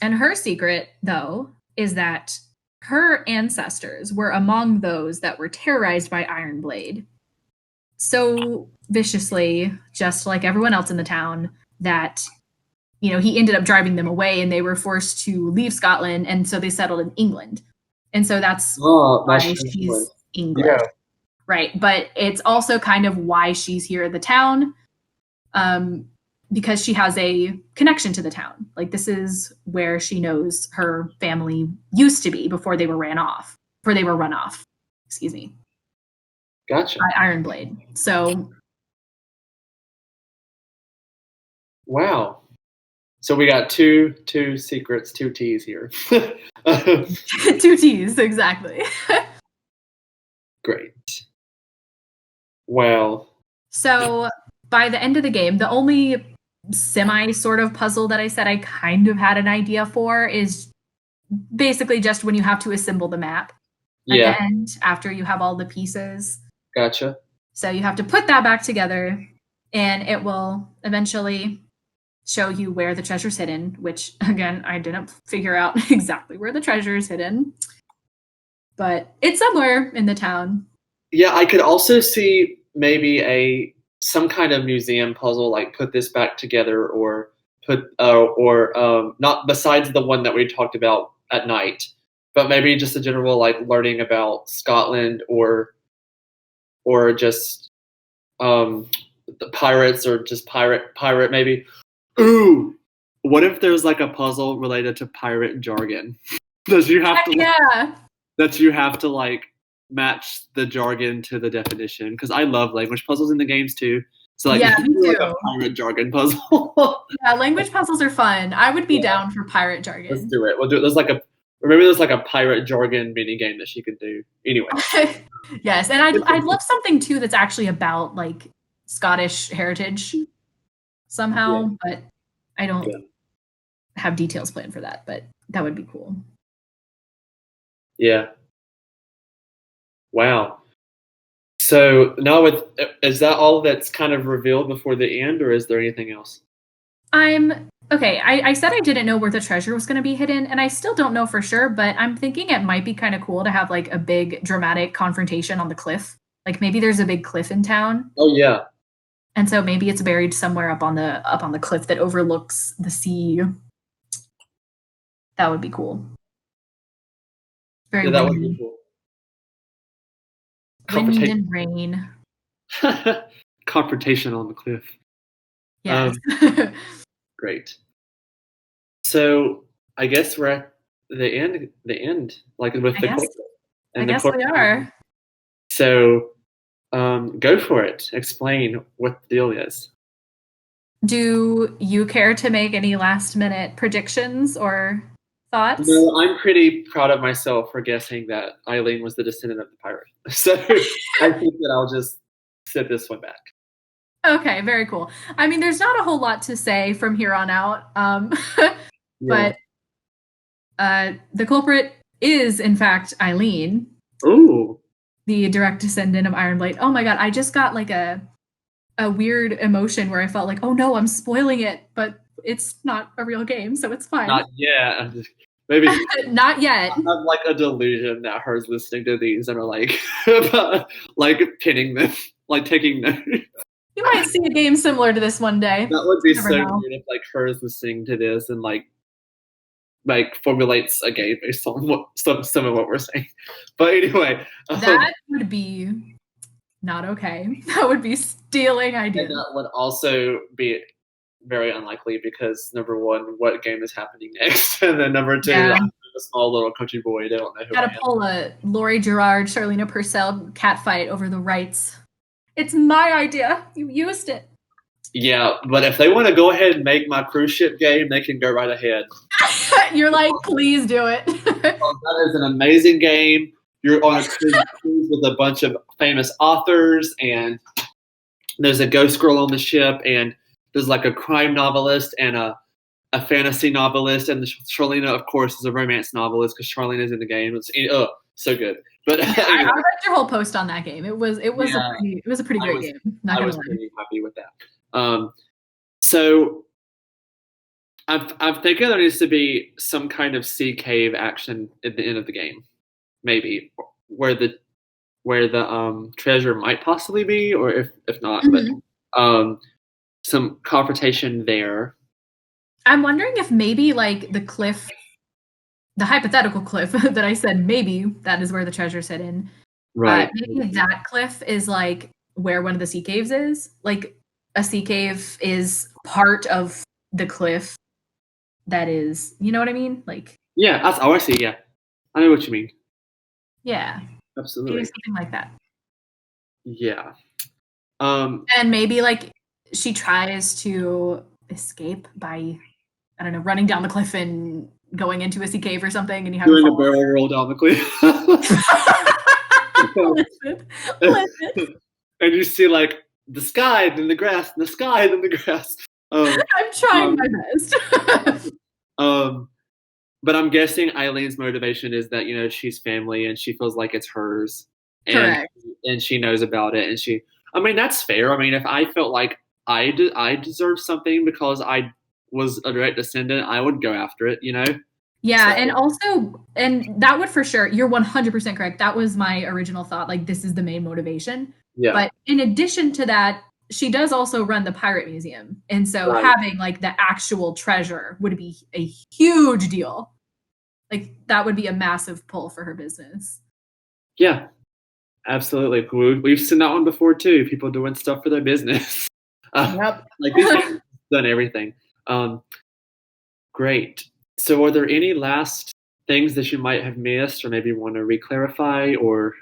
And her secret, though, is that her ancestors were among those that were terrorized by Ironblade so viciously, just like everyone else in the town, that, you know, he ended up driving them away and they were forced to leave Scotland, and so they settled in England. And so that's why she's English. Yeah. Right. But it's also kind of why she's here at the town. Because she has a connection to the town. Like, this is where she knows her family used to be before they were run off. Excuse me. Gotcha. By Ironblade. So. Wow. So we got two secrets, 2 T's here. 2 T's, exactly. Great. Well. So by the end of the game, the only semi sort of puzzle that I said I kind of had an idea for is basically just when you have to assemble the map at the end after you have all the pieces. Gotcha. So you have to put that back together and it will eventually show you where the treasure's hidden, which again, I didn't figure out exactly where the treasure is hidden, but it's somewhere in the town. Yeah, I could also see maybe some kind of museum puzzle, like put this back together, or not besides the one that we talked about at night, but maybe just a general like learning about Scotland or just the pirates, or just pirate maybe. Ooh, what if there's like a puzzle related to pirate jargon that you have to like match the jargon to the definition, because I love language puzzles in the games too. So like, me too. Like a pirate jargon puzzle. Yeah, language puzzles are fun. I would be down for pirate jargon. Let's do it. We'll do it. There's like a pirate jargon mini game that she could do. Anyway. Yes, and I'd love something too that's actually about like Scottish heritage somehow, but I don't have details planned for that. But that would be cool. Yeah. Wow. So now is that all that's kind of revealed before the end, or is there anything else? I said I didn't know where the treasure was going to be hidden, and I still don't know for sure, but I'm thinking it might be kind of cool to have like a big dramatic confrontation on the cliff. Like maybe there's a big cliff in town. Oh yeah. And so maybe it's buried somewhere up on the cliff that overlooks the sea. That would be cool. Very that would be cool. Wind and rain. Confrontation on the cliff. Yes. Great. So I guess we're at the end, like with the cliff. I guess we are. So go for it. Explain what the deal is. Do you care to make any last minute predictions or thoughts? No, I'm pretty proud of myself for guessing that Eileen was the descendant of the pirate. So I think that I'll just sit this one back. Okay, very cool. I mean, there's not a whole lot to say from here on out. But the culprit is, in fact, Eileen. Ooh. The direct descendant of Ironblade. Oh my god, I just got like a weird emotion where I felt like, oh no, I'm spoiling it, but it's not a real game, so it's fine. Not yet. Maybe not yet. I have like a delusion that her's listening to these and are like, like pinning them, like taking notes. You might see a game similar to this one day. That would be so weird if like her's listening to this and like formulates a game based on some of what we're saying. But anyway, that would be not okay. That would be stealing ideas. And that would also be very unlikely because number one, what game is happening next? And then number two, I'm a small little country boy. They don't know who I am. Gotta pull a Laurie Gerard, Charlena Purcell catfight over the rights. It's my idea. You used it. Yeah, but if they want to go ahead and make my cruise ship game, they can go right ahead. You're like, please do it. That is an amazing game. You're on a cruise with a bunch of famous authors, and there's a ghost girl on the ship, and there's like a crime novelist and a fantasy novelist, and Charlena, of course, is a romance novelist because Charlena is in the game. It's so good. But I read your whole post on that game. It was a pretty great game. I was pretty happy with that. So I'm thinking there needs to be some kind of sea cave action at the end of the game, maybe where the treasure might possibly be, or if not, but some confrontation there. I'm wondering if maybe like the cliff, the hypothetical cliff that I said maybe that is where the treasure's hidden. Right. Maybe that cliff is like where one of the sea caves is. Like a sea cave is part of the cliff that is, you know what I mean? Like I see. Yeah, I know what you mean. Yeah, absolutely. Maybe something like that. Yeah. And maybe like she tries to escape by, I don't know, running down the cliff and going into a sea cave or something, and you have doing a barrel roll down the cliff. Listen. And you see like the sky, then the grass, and the sky, then the grass. I'm trying my best. But I'm guessing Eileen's motivation is that, you know, she's family and she feels like it's hers. Correct. And she knows about it. And I mean, that's fair. I mean, if I felt like I deserved something because I was a direct descendant, I would go after it, you know? Yeah, and that would for sure, you're 100% correct. That was my original thought, like this is the main motivation. Yeah. But in addition to that, she does also run the pirate museum. And so having like the actual treasure would be a huge deal. Like that would be a massive pull for her business. Yeah, absolutely. We've seen that one before too. People doing stuff for their business. Yep. Like these people done everything. Great. So are there any last things that you might have missed or maybe want to re-clarify or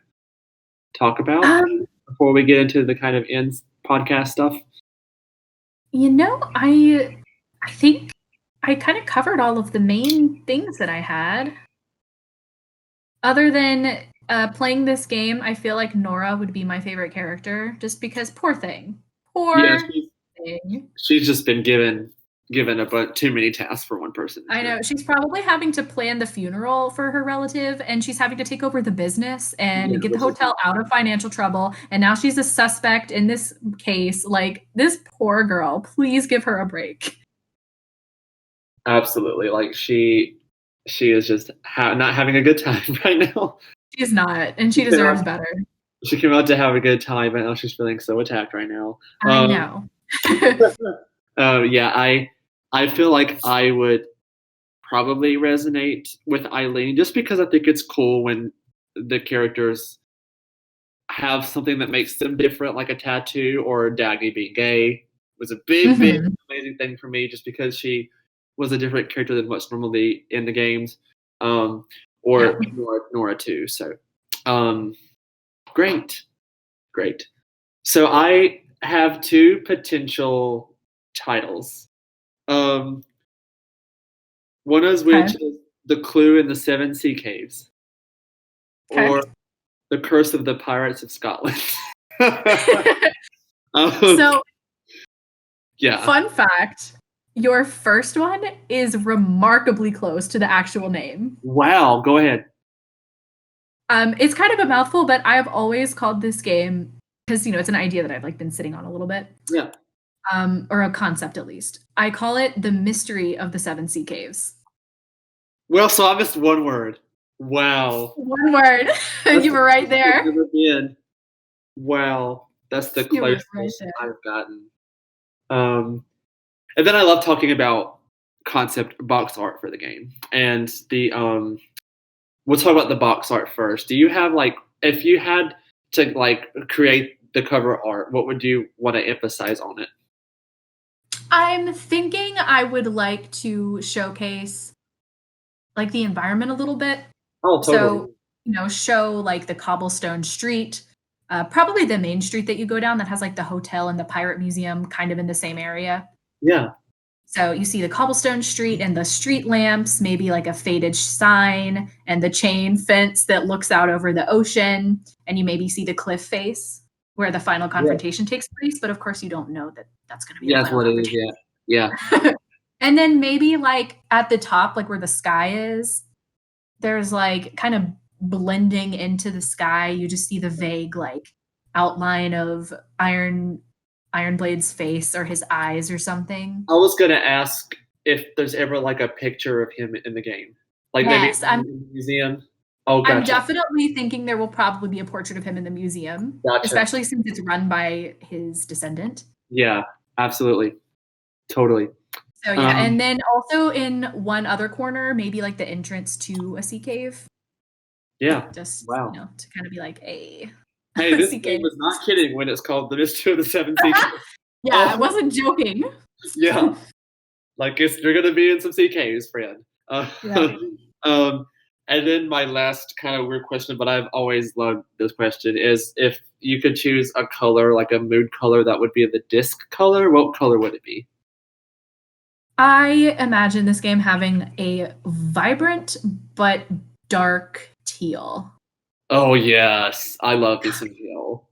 talk about before we get into the kind of end podcast stuff? You know, I think I kind of covered all of the main things that I had. Other than playing this game, I feel like Nora would be my favorite character just because poor thing. She's just been given too many tasks for one person. I know. She's probably having to plan the funeral for her relative, and she's having to take over the business and get the hotel out of financial trouble. And now she's a suspect in this case. Like, this poor girl, please give her a break. Absolutely. Like, she is just not having a good time right now. She's not, and she deserves better. She came out to have a good time, but now she's feeling so attacked right now. I know. I feel like I would probably resonate with Eileen just because I think it's cool when the characters have something that makes them different, like a tattoo, or Dagny being gay was a big, amazing thing for me just because she was a different character than what's normally in the games. Nora too. So great. So I have two potential titles. One of which is The Clue in the Seven Sea Caves, or The Curse of the Pirates of Scotland. So Yeah. Fun fact, your first one is remarkably close to the actual name. Wow, go ahead. It's kind of a mouthful, but I've always called this game, because it's an idea that I've like been sitting on a little bit. Yeah. Or a concept at least. I call it the mystery of the 7 sea caves. Well, so I missed one word. Wow. One word. You were right there. Wow. That's the You were right closest there. I've gotten. And then I love talking about concept box art for the game. And the we'll talk about the box art first. Do you have like, if you had to like create the cover art, what would you want to emphasize on it? I'm thinking I would like to showcase like the environment a little bit. Oh, totally. So, show like the cobblestone street, probably the main street that you go down that has like the hotel and the pirate museum kind of in the same area. Yeah. So you see the cobblestone street and the street lamps, maybe like a faded sign and the chain fence that looks out over the ocean. And you maybe see the cliff face where the final confrontation takes place. But of course, you don't know that that's going to be the That's final what it is. confrontation. Yeah. And then maybe like at the top, like where the sky is, there's like kind of blending into the sky. You just see the vague like outline of Ironblade's face or his eyes or something. I was gonna ask if there's ever like a picture of him in the game, like Yes, maybe in the museum. Oh, gotcha. I'm definitely thinking there will probably be a portrait of him in the museum, Gotcha. especially since it's run by his descendant. Yeah, absolutely, totally. So yeah, and then also in one other corner, maybe like the entrance to a sea cave. Yeah. Just wow. To kind of be like a. Hey, this game was not kidding when it's called The Mystery of the 7 Sea Caves. Yeah, I wasn't joking. Yeah, like you're gonna be in some sea caves, friend. Yeah. And then my last kind of weird question, but I've always loved this question, is if you could choose a color, like a mood color that would be the disc color, what color would it be? I imagine this game having a vibrant but dark teal. Oh yes, I love me some teal.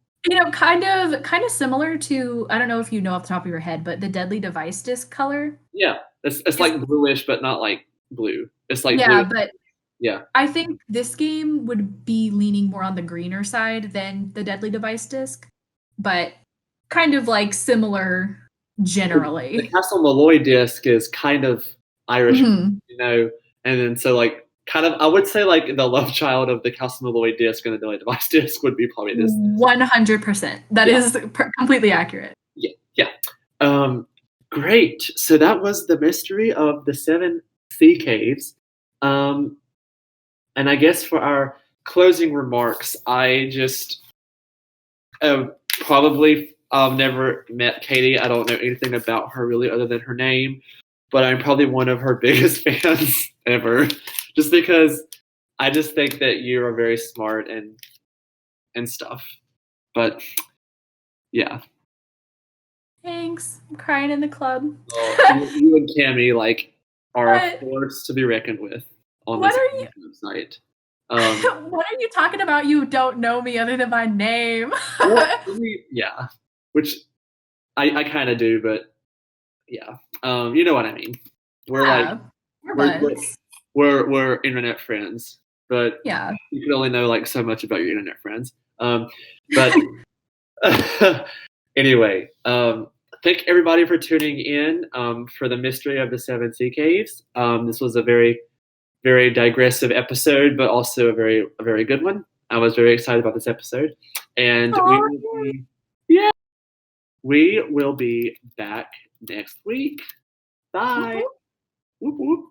Kind of similar to, I don't know if you know off the top of your head, but the Deadly Device disc color. Yeah, it's like bluish, but not like blue. It's like yeah, blue. But yeah, I think this game would be leaning more on the greener side than the Deadly Device disc, but kind of like similar generally. The Castle Malloy disc is kind of Irish, and then so like kind of I would say like the love child of the Castle Malloy disc and the Deadly Device disc would be probably this. 100%. That is completely accurate. Yeah. Great. So that was the mystery of the 7 sea caves. And I guess for our closing remarks, I just probably never met Kaitie. I don't know anything about her really other than her name, but I'm probably one of her biggest fans ever, just because I just think that you are very smart and stuff. But yeah. Thanks. I'm crying in the club. You and Cammie like are a force to be reckoned with on this website. What are you talking about? You don't know me other than my name. Yeah, which I kind of do, but yeah, you know what I mean. We're we're internet friends, but yeah, you can only know like so much about your internet friends. But anyway, thank everybody for tuning in for the mystery of the 7 sea caves. This was a very, very digressive episode, but also a very good one. I was very excited about this episode, and we will be back next week. Bye. Whoop, whoop.